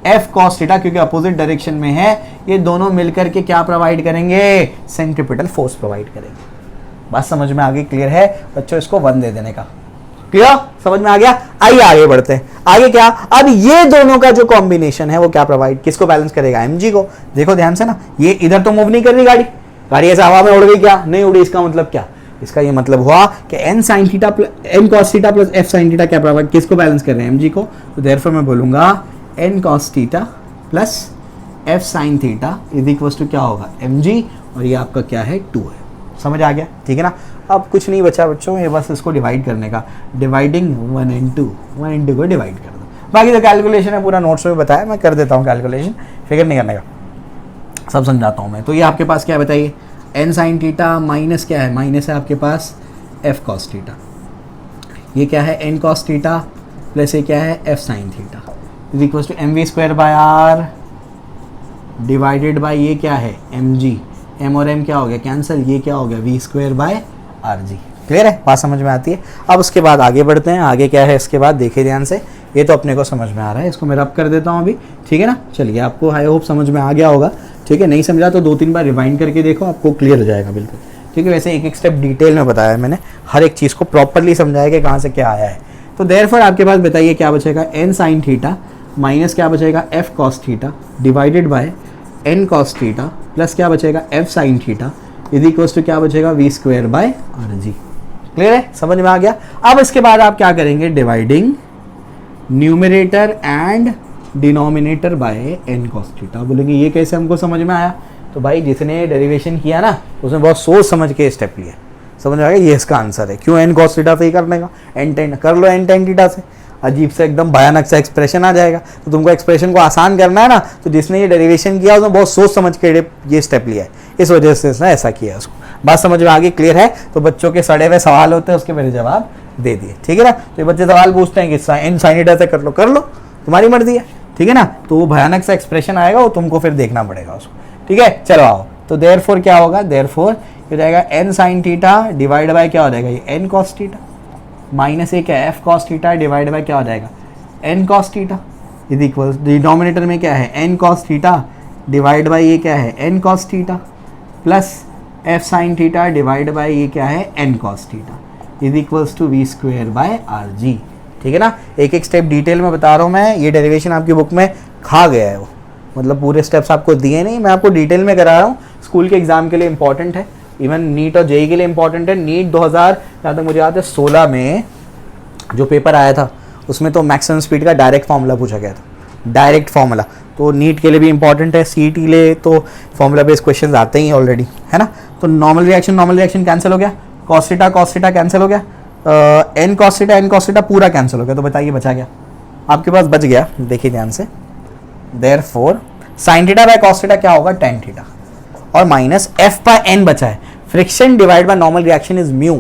f cos theta, क्योंकि अपोजिट डायरेक्शन में है, ये दोनों मिलकर के क्या प्रोवाइड करेंगे, सेंट्रीपिटल फोर्स प्रोवाइड करेंगे। बात समझ में आ गई, क्लियर है बच्चों, इसको 1 दे देने का, क्लियर, समझ में आ गया। आइए आगे बढ़ते हैं, आगे क्या, अब ये दोनों का जो कॉम्बिनेशन है वो क्या प्रोवाइड, किसको बैलेंस करेगा, mg को। देखो ध्यान से ना, ये इधर तो मूव नहीं कर रही गाड़ी, गाड़ी ऐसे हवा में उड़ गई, क्या नहीं उड़ी, इसका मतलब क्या, इसका ये मतलब हुआ कि n sine theta n cos theta plus f sine theta क्या प्रोवाइड, किसको बैलेंस कर रहे हैं, mg को। तो देयरफॉर मैं बोलूंगा n cos theta plus f sine theta is equal to क्या होगा, mg, और ये आपका क्या है, 2 है। समझ आ गया, ठीक है ना। अब कुछ नहीं बचा बच्चों, ये बस इसको डिवाइड करने का, डिवाइडिंग 1 इंटू को डिवाइड कर दो। बाकी तो कैलकुलेशन है, पूरा नोट्स में बताया, मैं कर देता हूँ कैलकुलेशन, फिक्र नहीं करने का, सब समझाता हूँ मैं। तो ये आपके पास क्या बताइए, एन साइन थीटा माइनस क्या है, माइनस है आपके पास एफ कॉस थीटा, ये क्या है एन कॉस थीटा प्लस ये क्या है f sine theta is equal to m v square by r divided by ये क्या है एम जी, एम और एम क्या हो गया कैंसिल, ये क्या हो गया v square by r g. Clear है, बात समझ में आती है। अब उसके बाद आगे बढ़ते हैं, आगे क्या है इसके बाद देखिए ध्यान से, ये तो अपने को समझ में आ रहा है, इसको मैं रब कर देता हूँ अभी, ठीक है ना। चलिए, आपको आई होप समझ में आ गया होगा, ठीक है, नहीं समझा तो 2-3 बार रिवाइंड करके देखो, आपको क्लियर हो जाएगा बिल्कुल, ठीक है। वैसे एक एक स्टेप डिटेल में बताया है मैंने, हर एक चीज़ को प्रॉपरली समझाया कि कहाँ से क्या आया है। तो देयरफॉर आपके पास बताइए क्या बचेगा, एन साइन थीटा माइनस क्या बचेगा f cos theta divided by n cos theta plus क्या बचेगा f sine theta is equals to क्या बचेगा v square by r g. Clear है, समझ में आ गया। अब इसके बाद आप क्या करेंगे, dividing numerator and denominator by n cos theta. बोलेंगे ये कैसे हमको समझ में आया, तो भाई जिसने डेरिवेशन किया ना उसने बहुत सोच समझ के स्टेप लिया, समझ में आ गया, ये इसका आंसर है। क्यों एन कॉस थीटा से ही करने का, एन टेन कर लो, एन टेन थीटा से अजीब से एकदम भयानक सा एक्सप्रेशन आ जाएगा। तो तुमको एक्सप्रेशन को आसान करना है ना, तो जिसने ये डेरिवेशन किया उसने बहुत सोच समझ के ये स्टेप लिया है, इस वजह से उसने ऐसा किया है। उसको बात समझ में आ गई, क्लियर है। तो बच्चों के सड़े हुए सवाल होते हैं, उसके मेरे जवाब दे दिए, ठीक है ना। तो ये बच्चे सवाल पूछते हैं कि एन साइन थीटा से कर लो, तुम्हारी मर्जी है, ठीक है ना। तो वो भयानक सा एक्सप्रेशन आएगा, वो तुमको फिर देखना पड़ेगा उसको, ठीक है। चलो आओ, तो देयरफॉर क्या होगा, देयरफॉर ये हो जाएगा n sine theta divide by क्या हो जाएगा ये एन कॉस थीटा माइनस एक है f cos theta divide by क्या हो जाएगा n cos theta is equal, denominator में क्या है n cos theta divide by ये क्या है n cos theta plus f sine theta divide by ये क्या है n cos theta is equals to v square by r g, ठीक है ना। एक एक स्टेप डिटेल में बता रहा हूँ मैं, ये डेरिवेशन आपकी बुक में खा गया है वो, मतलब पूरे स्टेप्स आपको दिए नहीं, मैं आपको डिटेल में करा रहा हूँ। स्कूल के एग्जाम के लिए इंपॉर्टेंट है, इवन नीट और जेई के लिए इंपॉर्टेंट है। नीट 2000 जहाँ तक मुझे याद है 16 में जो पेपर आया था उसमें तो मैक्सिमम स्पीड का डायरेक्ट फार्मूला पूछा गया था, डायरेक्ट फार्मूला। तो नीट के लिए भी इंपॉर्टेंट है, सीईटी लिए तो फार्मूला बेस्ड क्वेश्चंस आते ही ऑलरेडी, है ना। तो नॉर्मल रिएक्शन कैंसिल हो गया, कॉस थीटा कैंसिल हो गया, एन कॉस थीटा पूरा कैंसिल हो गया। तो बताइए बचा गया आपके पास, बच गया, देखिए ध्यान से, therefore sine theta by cos theta क्या होगा टेन थीटा और माइनस एफ बाय एन बचा है। Friction divide by normal reaction is mu,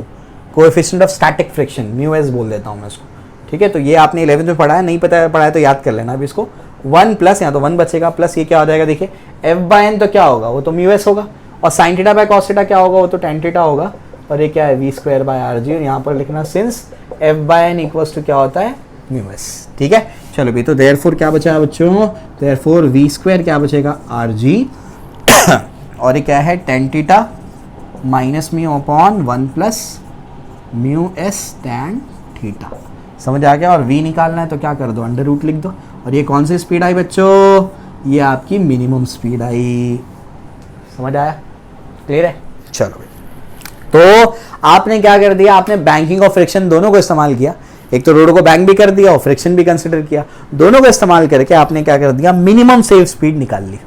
coefficient of static friction, mu S बोल देता हूँ मैं इसको, ठीक है। तो ये आपने 11th में पढ़ा है, नहीं पढ़ा है तो याद कर लेना अभी इसको। 1 प्लस यहाँ तो 1 बचेगा, प्लस ये क्या हो जाएगा, देखिए एफ बाय एन तो क्या होगा, वो तो म्यू एस होगा, और sine theta by cos theta क्या होगा, वो तो टेन थीटा होगा, और ये क्या है v square by r g. और यहाँ पर लिखना since f by n equals to क्या होता है म्यू एस, ठीक है। चलो भी, तो देयरफॉर क्या बचा है बच्चों, देयरफॉर वी स्क्वायर क्या बचेगा आर जी और ये क्या है tan theta minus mu upon 1 plus mu S tan theta. समझ आ गया। और v निकालना है तो क्या कर दो, अंडर रूट लिख दो। और ये कौन सी स्पीड आई बच्चों, ये आपकी मिनिमम स्पीड आई, समझ आया, क्लियर है। चलो तो आपने क्या कर दिया, आपने बैंकिंग और फ्रिक्शन दोनों को इस्तेमाल किया, एक तो रोड को बैंक भी कर दिया और फ्रिक्शन भी कंसिडर किया, दोनों को इस्तेमाल करके आपने क्या कर दिया, मिनिमम सेफ स्पीड निकाल ली।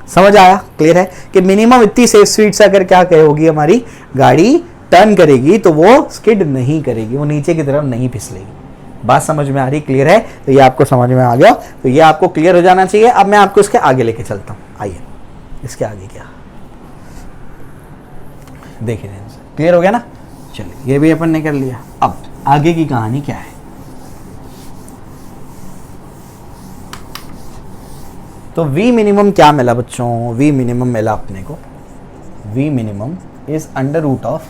समझ आया, क्लियर है कि मिनिमम इतनी सेफ स्पीड से अगर क्या होगी हमारी गाड़ी टर्न करेगी तो वो स्किड नहीं करेगी, वो नीचे की तरफ नहीं फिसलेगी। बात समझ में आ रही, क्लियर है। तो ये आपको समझ में आ गया, तो ये आपको क्लियर हो जाना चाहिए। अब मैं आपको इसके आगे लेके चलता हूँ, आइए इसके आगे क्या देखिए, क्लियर हो गया ना। चलिए ये भी अपन ने कर लिया, अब आगे की कहानी क्या है। तो v मिनिमम क्या मिला बच्चों, v मिनिमम मिला अपने को, v minimum is under root of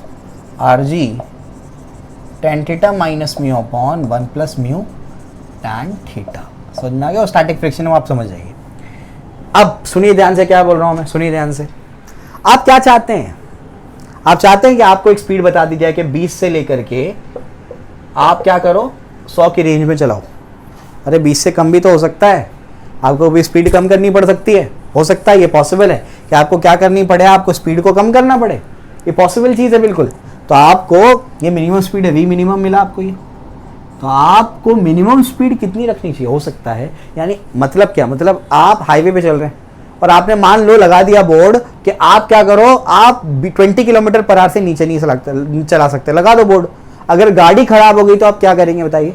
r g tan theta minus mu upon 1 plus mu tan theta. समझ में आ गया? और स्टैटिक फ्रिक्शन में आप समझ जाइए। अब सुनिए ध्यान से क्या बोल रहा हूं मैं, सुनिए ध्यान से। आप क्या चाहते हैं? आप चाहते हैं कि आपको एक स्पीड बता दी जाए कि 20 से लेकर के आप क्या करो 100 की रेंज में चलाओ। अरे 20 से कम भी तो हो सकता है, आपको भी स्पीड कम करनी पड़ सकती है, हो सकता है, ये पॉसिबल है कि आपको क्या करनी पड़े, आपको स्पीड को कम करना पड़े, ये पॉसिबल चीज़ है बिल्कुल। तो आपको ये मिनिमम स्पीड है, वी मिनिमम मिला आपको ये, तो आपको मिनिमम स्पीड कितनी रखनी चाहिए? हो सकता है, यानी मतलब क्या, मतलब आप हाईवे पे चल रहे हैं और आपने मान लो लगा दिया बोर्ड कि आप क्या करो, आप 20 किलोमीटर पर आवर से नीचे नहीं चला सकते, लगा दो बोर्ड। अगर गाड़ी खराब हो गई तो आप क्या करेंगे बताइए,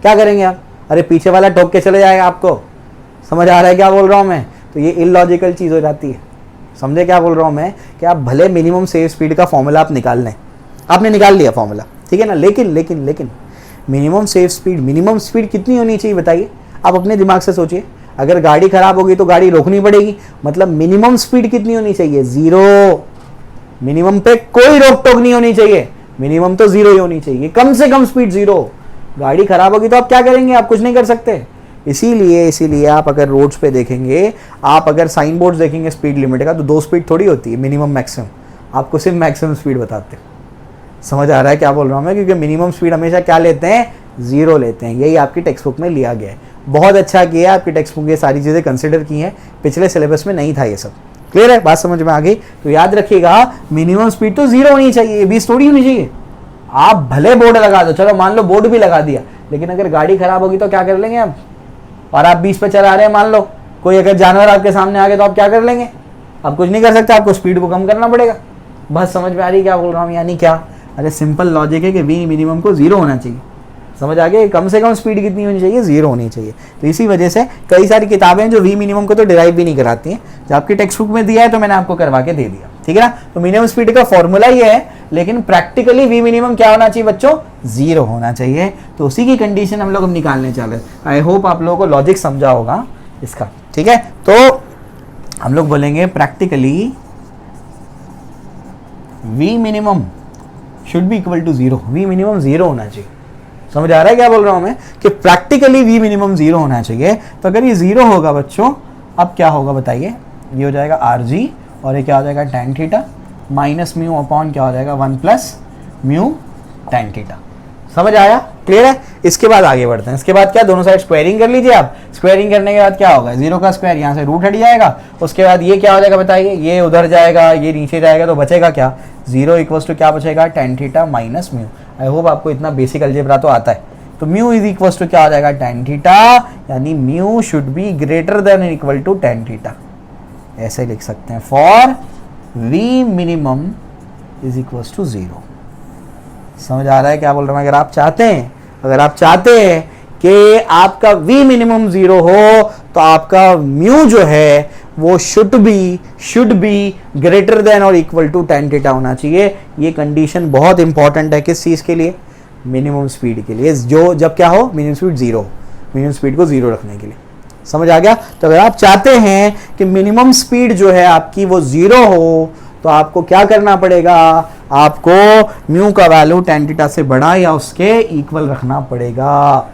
क्या करेंगे आप? अरे पीछे वाला ठोक के चले जाएगा आपको। समझ आ रहा है क्या बोल रहा हूँ मैं? तो ये इलॉजिकल चीज़ हो जाती है। समझे क्या बोल रहा हूँ मैं? कि आप भले मिनिमम सेफ स्पीड का फॉर्मूला आप निकाल लें, आपने निकाल लिया फॉर्मूला, ठीक है ना, लेकिन लेकिन लेकिन minimum safe speed, minimum speed कितनी होनी चाहिए बताइए? आप अपने दिमाग से सोचिए। अगर गाड़ी खराब होगी तो गाड़ी रोकनी पड़ेगी, मतलब मिनिमम स्पीड कितनी होनी चाहिए? 0। मिनिमम पे कोई रोक टोक नहीं होनी चाहिए, मिनिमम तो 0 ही होनी चाहिए, कम से कम स्पीड 0। गाड़ी खराब होगी तो आप क्या करेंगे? आप कुछ नहीं कर सकते। इसीलिए आप अगर रोड्स पे देखेंगे, आप अगर साइन बोर्ड देखेंगे स्पीड लिमिट का, तो 2 स्पीड थोड़ी होती है, मिनिमम मैक्सिमम, आपको सिर्फ मैक्सिमम स्पीड बताते हैं। समझ आ रहा है क्या बोल रहा हूँ मैं? क्योंकि मिनिमम स्पीड हमेशा क्या लेते हैं? 0 लेते हैं। यही आपकी टेक्स्ट बुक में लिया गया है। बहुत अच्छा किया, आपकी टेक्स्ट बुक ये सारी चीज़ें कंसिडर की हैं, पिछले सिलेबस में नहीं था ये सब। क्लियर है? बात समझ में आ गई? तो याद रखिएगा, मिनिमम स्पीड तो 0 होनी चाहिए, 20 थोड़ी होनी चाहिए। आप भले बोर्ड लगा दो, चलो मान लो बोर्ड भी लगा दिया, लेकिन अगर गाड़ी खराब होगी तो क्या कर लेंगे आप? और आप 20 पे चला रहे हैं, मान लो कोई अगर जानवर आपके सामने आ गए तो आप क्या कर लेंगे? आप कुछ नहीं कर सकते, आपको स्पीड को कम करना पड़ेगा। बस समझ में आ रही क्या बोल रहा हूँ? यानी क्या? अरे सिंपल लॉजिक है कि वी मिनिमम को 0 होना चाहिए। समझ आ गया? कम से कम स्पीड कितनी होनी चाहिए? 0 होनी चाहिए। तो इसी वजह से कई सारी किताबें जो वी मिनिमम को तो डिराइव भी नहीं कराती हैं, जो आपकी टेक्स्ट बुक में दिया है तो मैंने आपको करवा के दे दिया, ठीक है ना। तो मिनिमम स्पीड का फॉर्मूला ये है, लेकिन प्रैक्टिकली वी मिनिमम क्या होना चाहिए बच्चों? 0 होना चाहिए। तो उसी की कंडीशन हम लोग अब निकालने चल रहे हैं। आई होप आप लोगों को लॉजिक समझा होगा इसका, ठीक है। तो हम लोग बोलेंगे practically v minimum should be equal to 0। V minimum 0 होना चाहिए। समझ आ रहा है क्या बोल रहा हूं मैं? कि प्रैक्टिकली वी मिनिमम 0 होना चाहिए। तो अगर ये 0 होगा बच्चों, अब क्या होगा बताइए? ये हो जाएगा आर जी, और ये क्या हो जाएगा? tan theta minus mu upon क्या हो जाएगा? 1 प्लस म्यू tan थीटा। समझ आया? क्लियर है? इसके बाद आगे बढ़ते हैं। इसके बाद क्या? दोनों साइड स्क्वायरिंग कर लीजिए आप। स्क्वायरिंग करने के बाद क्या होगा? 0 का स्क्वायर, यहाँ से रूट हट जाएगा। उसके बाद ये क्या हो जाएगा बताइए? ये उधर जाएगा, ये नीचे जाएगा, तो बचेगा क्या? 0 इक्वल्स टू क्या बचेगा? tan theta minus mu. I hope आपको इतना बेसिक अलजेब्रा तो आता है। तो म्यू इज इक्वल्स टू क्या हो जाएगा? tan थीटा, यानी mu should be greater than equal to tan theta. ऐसे लिख सकते हैं, for v minimum is equals to 0। समझ आ रहा है क्या बोल रहा हूँ? अगर आप चाहते हैं कि आपका v मिनिमम 0 हो, तो आपका म्यू जो है वो शुड बी ग्रेटर देन और इक्वल टू tan थीटा होना चाहिए। ये कंडीशन बहुत इंपॉर्टेंट है। किस चीज़ के लिए? मिनिमम स्पीड के लिए, जो जब क्या हो? मिनिमम स्पीड 0 हो, मिनिमम स्पीड को 0 रखने के लिए। समझ आ गया? तो अगर आप चाहते हैं कि मिनिमम स्पीड जो है आपकी वो 0 हो, तो आपको क्या करना पड़ेगा? आपको म्यू का वैल्यू tan थीटा से बड़ा या उसके इक्वल रखना पड़ेगा।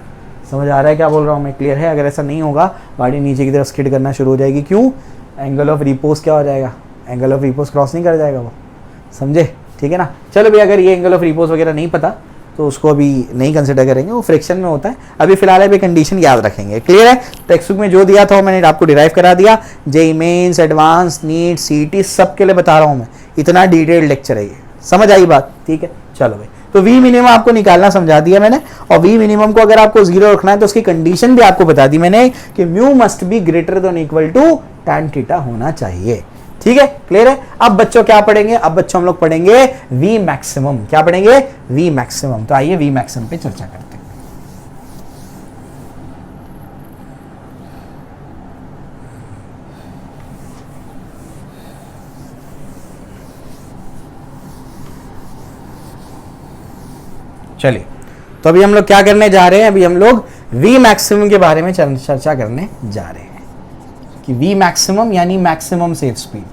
समझ आ रहा है क्या बोल रहा हूँ मैं? क्लियर है? अगर ऐसा नहीं होगा, गाड़ी नीचे की तरफ स्किड करना शुरू हो जाएगी। क्यों? एंगल ऑफ रिपोज क्या हो जाएगा? एंगल ऑफ रिपोज क्रॉस नहीं कर जाएगा वो। समझे? ठीक है ना। चलो भैया, अगर ये एंगल ऑफ रिपोज वगैरह नहीं पता तो उसको अभी नहीं कंसिडर करेंगे, वो फ्रिक्शन में होता है। अभी फिलहाल अभी कंडीशन याद रखेंगे। क्लियर है? टेक्स्ट बुक में जो दिया था मैंने आपको डिराइव करा दिया। JEE mains, advance, NEET, CET सब के लिए बता रहा हूँ मैं। इतना डिटेल्ड लेक्चर है ये। समझ आई बात? ठीक है, चलो भाई। तो वी मिनिमम आपको निकालना समझा दिया मैंने, और वी मिनिमम को अगर आपको 0 रखना है तो उसकी कंडीशन भी आपको बता दी मैंने कि mu must be greater than equal to tan theta होना चाहिए। ठीक है, क्लियर है? अब बच्चों क्या पढ़ेंगे? अब बच्चों हम लोग पढ़ेंगे वी मैक्सिमम। क्या पढ़ेंगे? We maximum. तो आइए वी मैक्सिमम पे चर्चा करते हैं। चलिए, तो अभी हम लोग क्या करने जा रहे हैं? अभी हम लोग वी मैक्सिमम के बारे में चर्चा करने जा रहे हैं। कि v मैक्सिमम यानी मैक्सिमम सेफ स्पीड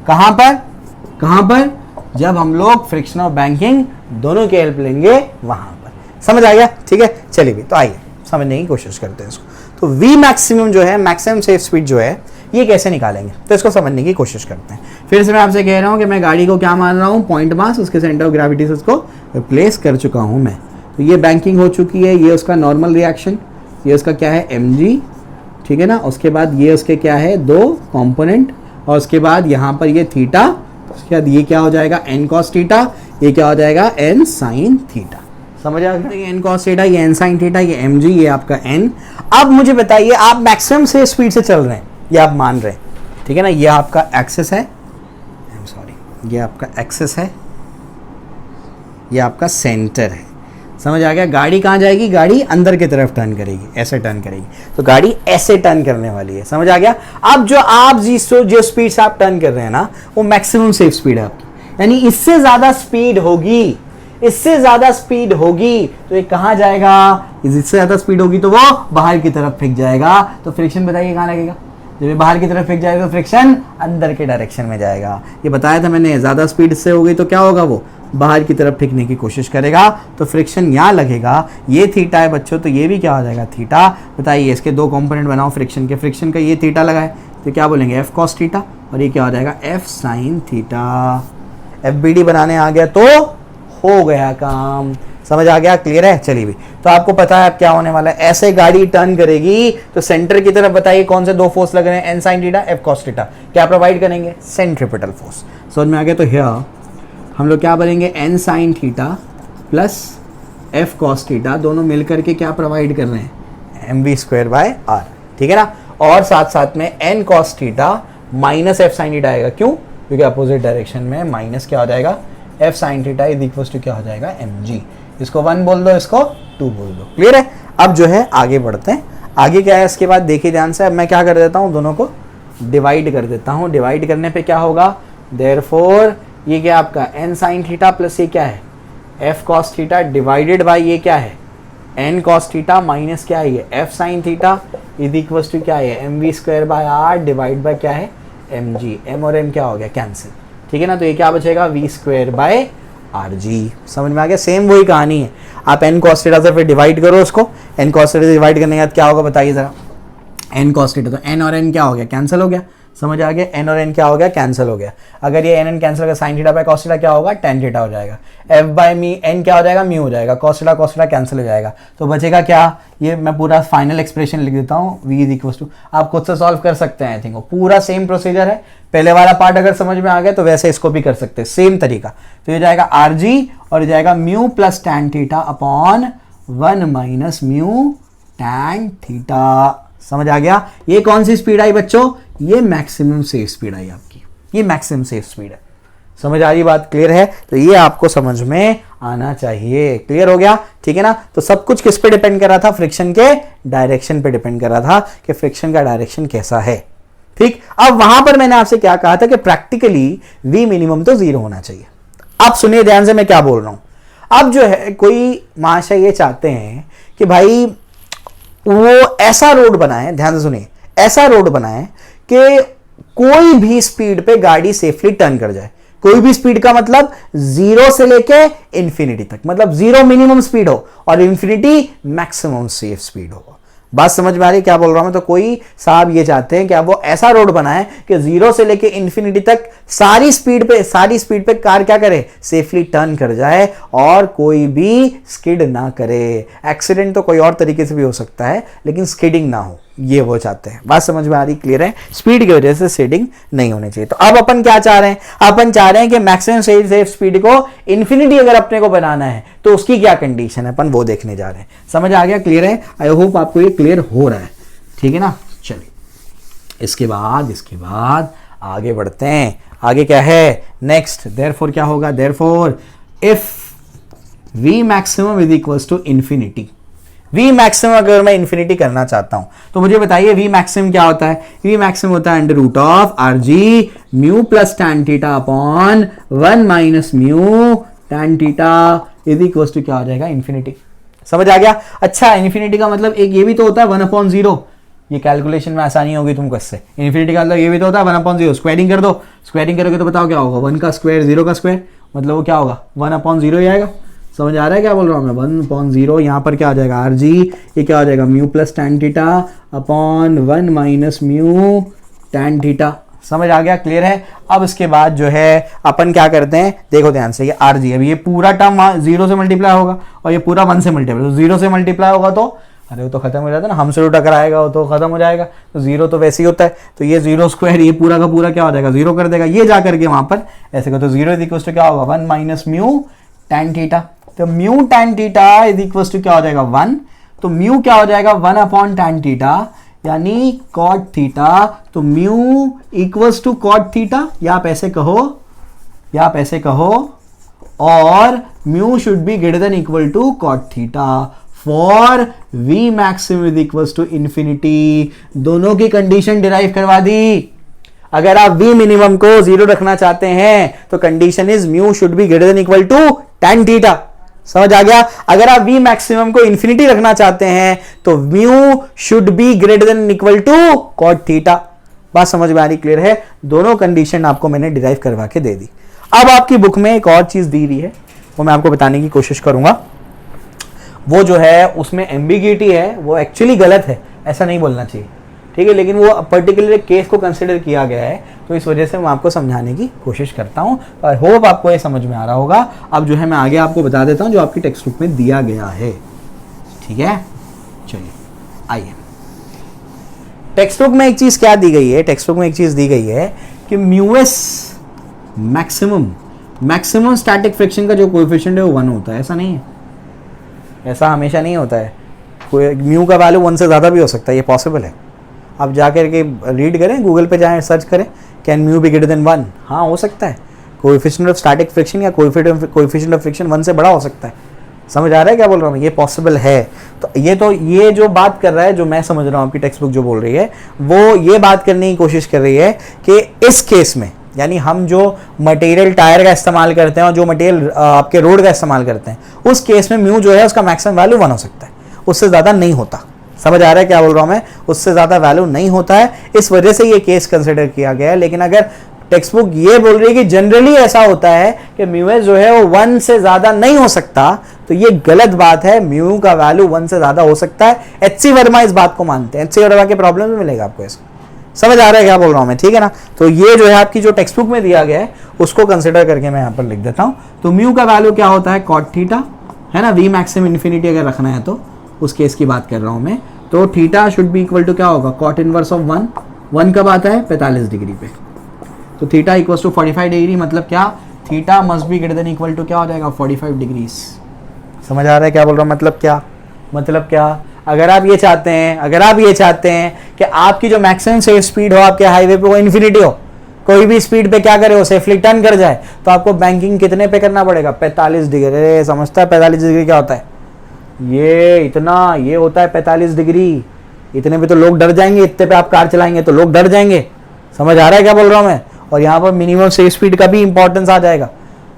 कहां पर जब हम लोग फ्रिक्शन ऑफ बैंकिंग दोनों की हेल्प लेंगे वहां पर। समझ आ गया? ठीक है, चलिए भी तो आइए समझने की कोशिश करते हैं इसको। तो v मैक्सिमम जो है, मैक्सिमम सेफ स्पीड जो है, ये कैसे निकालेंगे, तो इसको समझने की कोशिश करते हैं। फिर से मैं आपसे कह रहा हूं कि मैं गाड़ी को क्या मान रहा हूं, पॉइंट मास, उसके सेंटर ऑफ ग्रेविटी से उसको रिप्लेस कर चुका हूं मैं। तो ये बैंकिंग हो चुकी है, ये उसका नॉर्मल रिएक्शन, ये उसका क्या है mg, ठीक है ना। उसके बाद ये उसके क्या है, दो कंपोनेंट, और उसके बाद यहाँ पर ये थीटा, उसके बाद ये क्या हो जाएगा n cos थीटा, ये क्या हो जाएगा n sin थीटा। समझ आ गया? ये n cos थीटा, ये n sin थीटा, ये mg, ये आपका n। अब मुझे बताइए, आप मैक्सिमम से स्पीड से चल रहे हैं, ये आप मान रहे हैं, ठीक है ना। ये आपका एक्सेस है, ये आपका एक्सेस है, ये आपका सेंटर है। समझ आ गया? गाड़ी कहाँ जाएगी, गाड़ी अंदर की तरफ टर्न करेगी, ऐसे टर्न करेगी, तो गाड़ी ऐसे टर्न करने वाली है। समझ आ गया? अब जो आप जो स्पीड से आप टर्न कर रहे हैं ना, वो मैक्सिमम सेफ स्पीड है आपकी, यानी इससे ज्यादा स्पीड होगी, इससे ज्यादा स्पीड होगी तो ये कहाँ जाएगा, इससे ज्यादा स्पीड होगी तो वो बाहर की तरफ फेंक जाएगा। तो फ्रिक्शन बताइए कहाँ लगेगा, जब ये बाहर की तरफ फेंक जाएगा तो फ्रिक्शन अंदर के डायरेक्शन में जाएगा। ये बताया था मैंने, ज्यादा स्पीड से हो गई तो क्या होगा, वो बाहर की तरफ फेंकने की कोशिश करेगा, तो फ्रिक्शन यहाँ लगेगा। ये थीटा है बच्चों, तो ये भी क्या हो जाएगा, थीटा। बताइए इसके दो कंपोनेंट बनाओ फ्रिक्शन के, फ्रिक्शन का ये थीटा लगा है तो क्या बोलेंगे, एफ कॉस थीटा, और ये क्या हो जाएगा, एफ साइन थीटा। एफबीडी बनाने आ गया तो हो गया काम। समझ आ गया? क्लियर है? चलिए भी, तो आपको पता है अब क्या होने वाला है। ऐसे गाड़ी टर्न करेगी तो सेंटर की तरफ बताइए कौन से दो फोर्स लग रहे हैं, n sine theta, f cos theta. क्या प्रोवाइड करेंगे, सेंट्रीपिटल फोर्स। समझ में आ गया? तो हियर हम लोग क्या बनेंगे, n sine theta plus f cos theta, दोनों मिलकर के क्या प्रोवाइड कर रहे हैं, m v square by r, ठीक है ना। और साथ साथ में n cos theta minus f sine theta आएगा, क्यों, क्योंकि अपोजिट डायरेक्शन में माइनस क्या हो जाएगा, f sine theta is equal to क्या हो जाएगा, एम जी। इसको 1 बोल दो, इसको 2 बोल दो। क्लियर है? अब जो है आगे बढ़ते हैं। आगे क्या है इसके बाद देखिए ध्यान से। अब मैं क्या कर देता हूँ, दोनों को डिवाइड कर देता हूँ। डिवाइड करने पे क्या होगा, देयरफॉर ये क्या आपका एन साइन थीटा प्लस ये क्या है, f cos theta divided by ये क्या है, एन कॉस थीटा माइनस क्या है, ये f sine theta is equal to क्या है, m v square by r divide by क्या है, एम जी। एम और एम क्या हो गया, कैंसिल, ठीक है ना। तो ये क्या बचेगा, v square by r g. समझ में आ गया? सेम वही कहानी है। आप एन कॉस थीटा से फिर डिवाइड करो उसको, एन कॉस थीटा से डिवाइड करने के बाद क्या होगा बताइए जरा, एन कॉस थीटा, तो एन और एन क्या हो गया, कैंसिल हो गया। समझ आ गया? एन और एन क्या हो गया, कैंसिल हो गया। अगर ये एन एन कैंसिल हो गया, sine theta by cos theta क्या होगा, टेन थीटा हो जाएगा। एफ बाय मी एन क्या हो जाएगा, म्यू हो जाएगा। कॉस थीटा कैंसिल हो जाएगा, तो बचेगा क्या, ये मैं पूरा फाइनल एक्सप्रेशन लिख देता हूँ, वी इज इक्वल टू, आप खुद से सॉल्व कर सकते हैं। आई थिंक पूरा सेम प्रोसीजर है। पहले वाला पार्ट अगर समझ में आ गया तो वैसे इसको भी कर सकते हैं, सेम तरीका। तो ये जाएगा आर जी, और ये जाएगा mu plus tan theta upon 1 minus mu tan theta. समझ आ गया? ये कौन सी स्पीड आई बच्चों, ये मैक्सिमम सेफ स्पीड आई आपकी, ये मैक्सिमम सेफ स्पीड है। समझ आ रही बात? क्लियर है? तो ये आपको समझ में आना चाहिए। क्लियर हो गया? ठीक है ना। तो सब कुछ किस पे डिपेंड कर रहा था, फ्रिक्शन के डायरेक्शन पे डिपेंड कर रहा था कि फ्रिक्शन का डायरेक्शन कैसा है। ठीक, अब वहां पर मैंने आपसे क्या कहा था कि प्रैक्टिकली वी मिनिमम तो 0 होना चाहिए। अब सुनिए ध्यान से मैं क्या बोल रहा हूं। अब जो है कोई महाशय ये चाहते हैं कि भाई वो ऐसा रोड बनाए, ध्यान से सुनिए, ऐसा रोड बनाए कि कोई भी स्पीड पे गाड़ी सेफली टर्न कर जाए। कोई भी स्पीड का मतलब 0 से लेके इंफिनिटी तक, मतलब 0 मिनिमम स्पीड हो और इंफिनिटी मैक्सिमम सेफ स्पीड हो। बात समझ में आ रही क्या बोल रहा हूं मैं? तो कोई साहब ये चाहते हैं कि अब वो ऐसा रोड बनाए कि 0 से लेके इंफिनिटी तक सारी स्पीड पे कार क्या करे, सेफली टर्न कर जाए और कोई भी स्किड ना करे। एक्सीडेंट तो कोई और तरीके से भी हो सकता है, लेकिन स्किडिंग ना हो, ये वो चाहते हैं। बात समझ में आ रही? क्लियर है? स्पीड की वजह से स्किडिंग नहीं होनी चाहिए। तो अब अपन क्या चाह रहे हैं, अपन चाह रहे हैं कि मैक्सिमम सेफ स्पीड को इंफिनिटी अगर अपने को बनाना है तो उसकी क्या कंडीशन है, अपन वो देखने जा रहे हैं। समझ आ गया? क्लियर है? आई होप आपको ये क्लियर हो रहा है। ठीक है ना। चलिए इसके बाद आगे बढ़ते हैं। आगे क्या है नेक्स्ट, देयरफॉर क्या होगा, therefore if v maximum is equals to infinity. V maximum अगर मैं इंफिनिटी करना चाहता हूं तो मुझे बताइए वी मैक्सिमम क्या होता है। वी मैक्सिमम होता है under root of r g mu plus tan theta upon 1 minus mu tan theta is equals to क्या हो जाएगा, इंफिनिटी। समझ आ गया? अच्छा, इन्फिनिटी का मतलब एक ये भी तो होता है 1/0, ये कैलकुलेशन में आसानी होगी तुमको इससे। इन्फिनिटी का मतलब ये भी तो होता है 1/0, स्क्वायरिंग कर दो, स्क्वायरिंग करोगे तो बताओ क्या होगा, 1 का स्क्वायर 0 का स्क्वायर, मतलब वो क्या होगा 1/0 ही आएगा। समझ आ रहा है क्या बोल रहा हूँ मैं? 1/0 यहाँ पर क्या आ जाएगा आर जी, ये क्या हो जाएगा mu plus tan theta upon 1 minus mu tan theta. समझ आ गया? क्लियर है? अब इसके बाद जो है अपन क्या करते हैं, देखो ध्यान से, ये आर जी, अभी ये पूरा टर्म 0 से मल्टीप्लाई होगा और ये पूरा 1 से मल्टीप्लाई, तो 0 से मल्टीप्लाई होगा तो अरे वो तो खत्म हो जाता है ना, हमसे जो टकराएगा वो तो खत्म हो जाएगा, तो 0 तो वैसे ही होता है, तो ये 0 स्क्वायर ये पूरा का पूरा क्या हो जाएगा 0 कर देगा, ये जा करके वहां पर ऐसे कर, तो 0 इज इक्वल टू क्या होगा 1 माइनस म्यू टैन थीटा, तो mu tan theta is equal to क्या हो जाएगा 1, तो म्यू क्या हो जाएगा 1 अपॉन टैन थीटा यानी कॉट थीटा, तो mu equals to cot theta, या आप ऐसे कहो, और mu should be greater than equal to cot theta for v maximum is equals to infinity. दोनों की कंडीशन डिराइव करवा दी। अगर आप वी मिनिमम को 0 रखना चाहते हैं तो condition is mu should be greater than equal to tan theta. समझ आ गया? अगर आप वी मैक्सिमम को इंफिनिटी रखना चाहते हैं तो mu should be greater than equal to cot theta. बात समझ में आ रही? क्लियर है? दोनों कंडीशन आपको मैंने डिराइव करवा के दे दी। अब आपकी बुक में एक और चीज दी रही है, वो मैं आपको बताने की कोशिश करूंगा। वो जो है उसमें एम्बिग्यूटी है, वो एक्चुअली गलत है, ऐसा नहीं बोलना चाहिए, ठीक है, लेकिन वो पर्टिकुलर केस को कंसिडर किया गया है, तो इस वजह से मैं आपको समझाने की कोशिश करता हूं। आई होप आपको ये समझ में आ रहा होगा। अब जो है मैं आगे आपको बता देता हूं जो आपकी टेक्स्ट बुक में दिया गया है, ठीक है? चलिए आइए, टेक्स्ट बुक में एक चीज क्या दी गई है, टेक्स्ट बुक में एक चीज दी गई है कि म्यूएस मैक्सिमम स्टैटिक फ्रिक्शन का जो कोएफिशिएंट है वो 1 होता है। ऐसा नहीं है, ऐसा हमेशा नहीं होता है, म्यू का वैल्यू 1 से ज़्यादा भी हो सकता है, ये पॉसिबल है। आप जा कर के रीड करें, गूगल पे जाएं, सर्च करें can mu B greater then 1, हाँ हो सकता है। कोएफिशिएंट ऑफ स्टैटिक फ्रिक्शन या कोएफिशिएंट ऑफ फ्रिक्शन 1 से बड़ा हो सकता है। समझ आ रहा है क्या बोल रहा हूँ मैं? ये पॉसिबल है। तो ये जो बात कर रहा है, जो मैं समझ रहा हूँ आपकी टेक्स्ट बुक जो बोल रही है, वो ये बात करने की कोशिश कर रही है कि इस केस में, यानी हम जो मटेरियल टायर का इस्तेमाल करते हैं और जो मटेरियल आपके रोड का इस्तेमाल करते हैं, उस केस में म्यू जो है उसका मैक्सिमम वैल्यू 1 हो सकता है, उससे ज़्यादा नहीं होता। समझ आ रहा है क्या बोल रहा हूँ मैं? उससे ज़्यादा वैल्यू नहीं होता है, इस वजह से ये केस कंसिडर किया गया है। लेकिन अगर टेक्स्ट बुक ये बोल रही है कि जनरली ऐसा होता है कि म्यू जो है वो 1 से ज़्यादा नहीं हो सकता, तो ये गलत बात है। म्यू का वैल्यू 1 से ज़्यादा हो सकता है। एचसी वर्मा इस बात को मानते हैं, एचसी वर्मा के प्रॉब्लम में मिलेगा आपको ऐसा। समझ आ रहा है क्या बोल रहा हूं मैं? ठीक है ना? तो ये जो है आपकी जो टेक्स्ट बुक में दिया गया है उसको कंसिडर करके मैं यहां पर लिख देता हूं। तो म्यू का वैल्यू क्या होता है कॉट थीटा, है ना? वी मैक्सिमम इन्फिनिटी अगर रखना है तो उस केस की बात कर रहा हूं मैं। तो theta should be equal to क्या होगा कॉट इनवर्स ऑफ 1। 1 कब आता है 45 डिग्री पे, तो थीटा इक्वल्स टू 45 डिग्री, मतलब क्या theta must be greater than equal to क्या हो जाएगा 45 डिग्रीज। समझ आ रहा है क्या बोल रहा हूं? मतलब क्या अगर आप ये चाहते हैं कि आपकी जो मैक्सिमम सेफ स्पीड हो आपके हाईवे पे वो इन्फिनिटी हो, कोई भी स्पीड पे क्या करे वो सेफली टर्न कर जाए, तो आपको बैंकिंग कितने पे करना पड़ेगा 45 डिग्री। समझता है 45 डिग्री क्या होता है? ये होता है 45 डिग्री। इतने पे तो लोग डर जाएंगे, इतने पे आप कार चलाएंगे तो लोग डर जाएंगे। समझ आ रहा है क्या बोल रहा हूँ मैं? और यहाँ पर मिनिमम सेफ स्पीड का भी इंपॉर्टेंस आ जाएगा।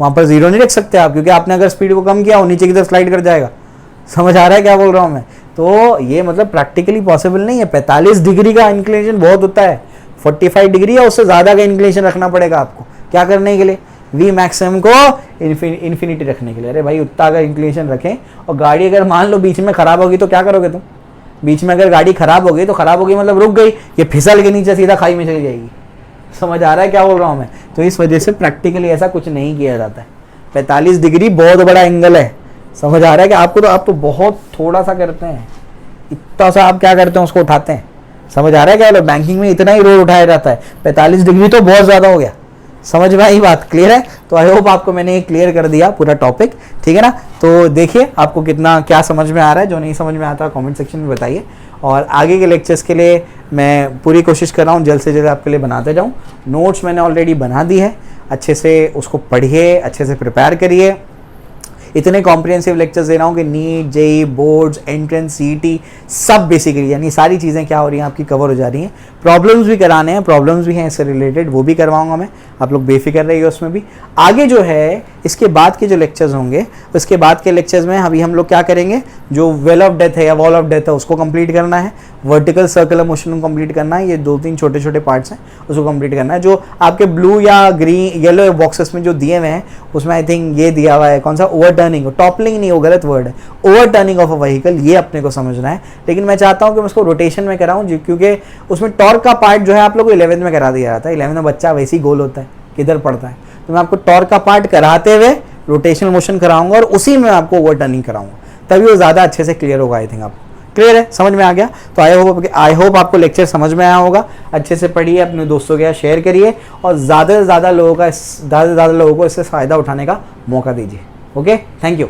वहां पर 0 नहीं रख सकते आप, क्योंकि आपने अगर स्पीड को कम किया वो नीचे की तरफ स्लाइड कर जाएगा। समझ आ रहा है क्या बोल रहा हूँ मैं? तो ये मतलब प्रैक्टिकली पॉसिबल नहीं है। 45 डिग्री का इंक्लिनेशन बहुत होता है, 45 डिग्री या उससे ज़्यादा का इंक्लिनेशन रखना पड़ेगा आपको। क्या करने के लिए? वी मैक्सिमम को इन्फिनिटी रखने के लिए। अरे भाई उतना अगर इंक्लिनेशन रखें और गाड़ी अगर मान लो बीच में खराब होगी तो क्या करोगे तुम? बीच में अगर गाड़ी खराब हो गई तो खराब होगी मतलब रुक गई, ये फिसल के नीचे सीधा खाई में चली जाएगी। समझ आ रहा है क्या बोल रहा हूँ मैं? तो इस वजह से प्रैक्टिकली ऐसा कुछ नहीं किया जाता है। 45 डिग्री बहुत बड़ा एंगल है। समझ आ रहा है कि आप तो बहुत थोड़ा सा करते हैं, इतना सा आप क्या करते हैं उसको उठाते हैं। समझ आ रहा है क्या? बैंकिंग में इतना ही रोड उठाया जाता है, 45 डिग्री तो बहुत ज़्यादा हो गया। समझ में आई बात? क्लियर है? तो आई होप आपको मैंने ये क्लियर कर दिया पूरा टॉपिक, ठीक है ना? तो देखिए आपको कितना क्या समझ में आ रहा है। जो नहीं समझ में आता कमेंट सेक्शन में बताइए, और आगे के लेक्चर्स के लिए मैं पूरी कोशिश कर रहा हूँ जल्द से जल्द आपके लिए बनाते जाऊँ। नोट्स मैंने ऑलरेडी बना दी है, अच्छे से उसको पढ़िए, अच्छे से प्रिपेयर करिए। इतने कॉम्प्रिहेंसिव लेक्चर्स दे रहा हूँ कि NEET, JEE, boards, entrance, CET सब बेसिकली यानी सारी चीज़ें क्या हो रही हैं आपकी कवर हो जा रही हैं। प्रॉब्लम्स भी कराने हैं, प्रॉब्लम्स भी हैं इससे रिलेटेड, वो भी करवाऊंगा मैं, आप लोग बेफिक्र रहिए उसमें भी। आगे जो है इसके बाद के जो लेक्चर्स होंगे, उसके बाद के लेक्चर्स में अभी हम लोग क्या करेंगे, जो वेल ऑफ डेथ है या वॉल ऑफ डेथ है उसको कंप्लीट करना है, वर्टिकल सर्कुलर मोशन को कंप्लीट करना है, ये 2-3 छोटे छोटे पार्ट्स हैं उसको कंप्लीट करना है। जो आपके ब्लू या ग्रीन येलो बॉक्सेस में जो दिए हुए हैं उसमें आई थिंक ये दिया हुआ है कौन सा, ओवर टर्निंग, टॉपलिंग नहीं, वो गलत वर्ड है, over turning off a vehicle, ये अपने को समझना है। लेकिन मैं चाहता हूँ कि मैं उसको रोटेशन में कराऊँ, क्योंकि उसमें टॉर्क का पार्ट जो है आप लोग को 11th में करा दिया जाता है। 11th में बच्चा वैसे ही गोल होता है, किधर पड़ता है, तो मैं आपको टॉर्क का पार्ट कराते हुए रोटेशनल मोशन कराऊंगा और उसी में आपको ओवर टर्निंग कराऊंगा, तभी वो ज़्यादा अच्छे से क्लियर होगा। आई थिंक आपको क्लियर है, समझ में आ गया। तो आई होप आपको लेक्चर समझ में आया होगा। अच्छे से पढ़िए, अपने दोस्तों के साथ शेयर करिए और ज़्यादा से ज़्यादा लोगों को इससे फ़ायदा उठाने का मौका दीजिए। Okay, thank you.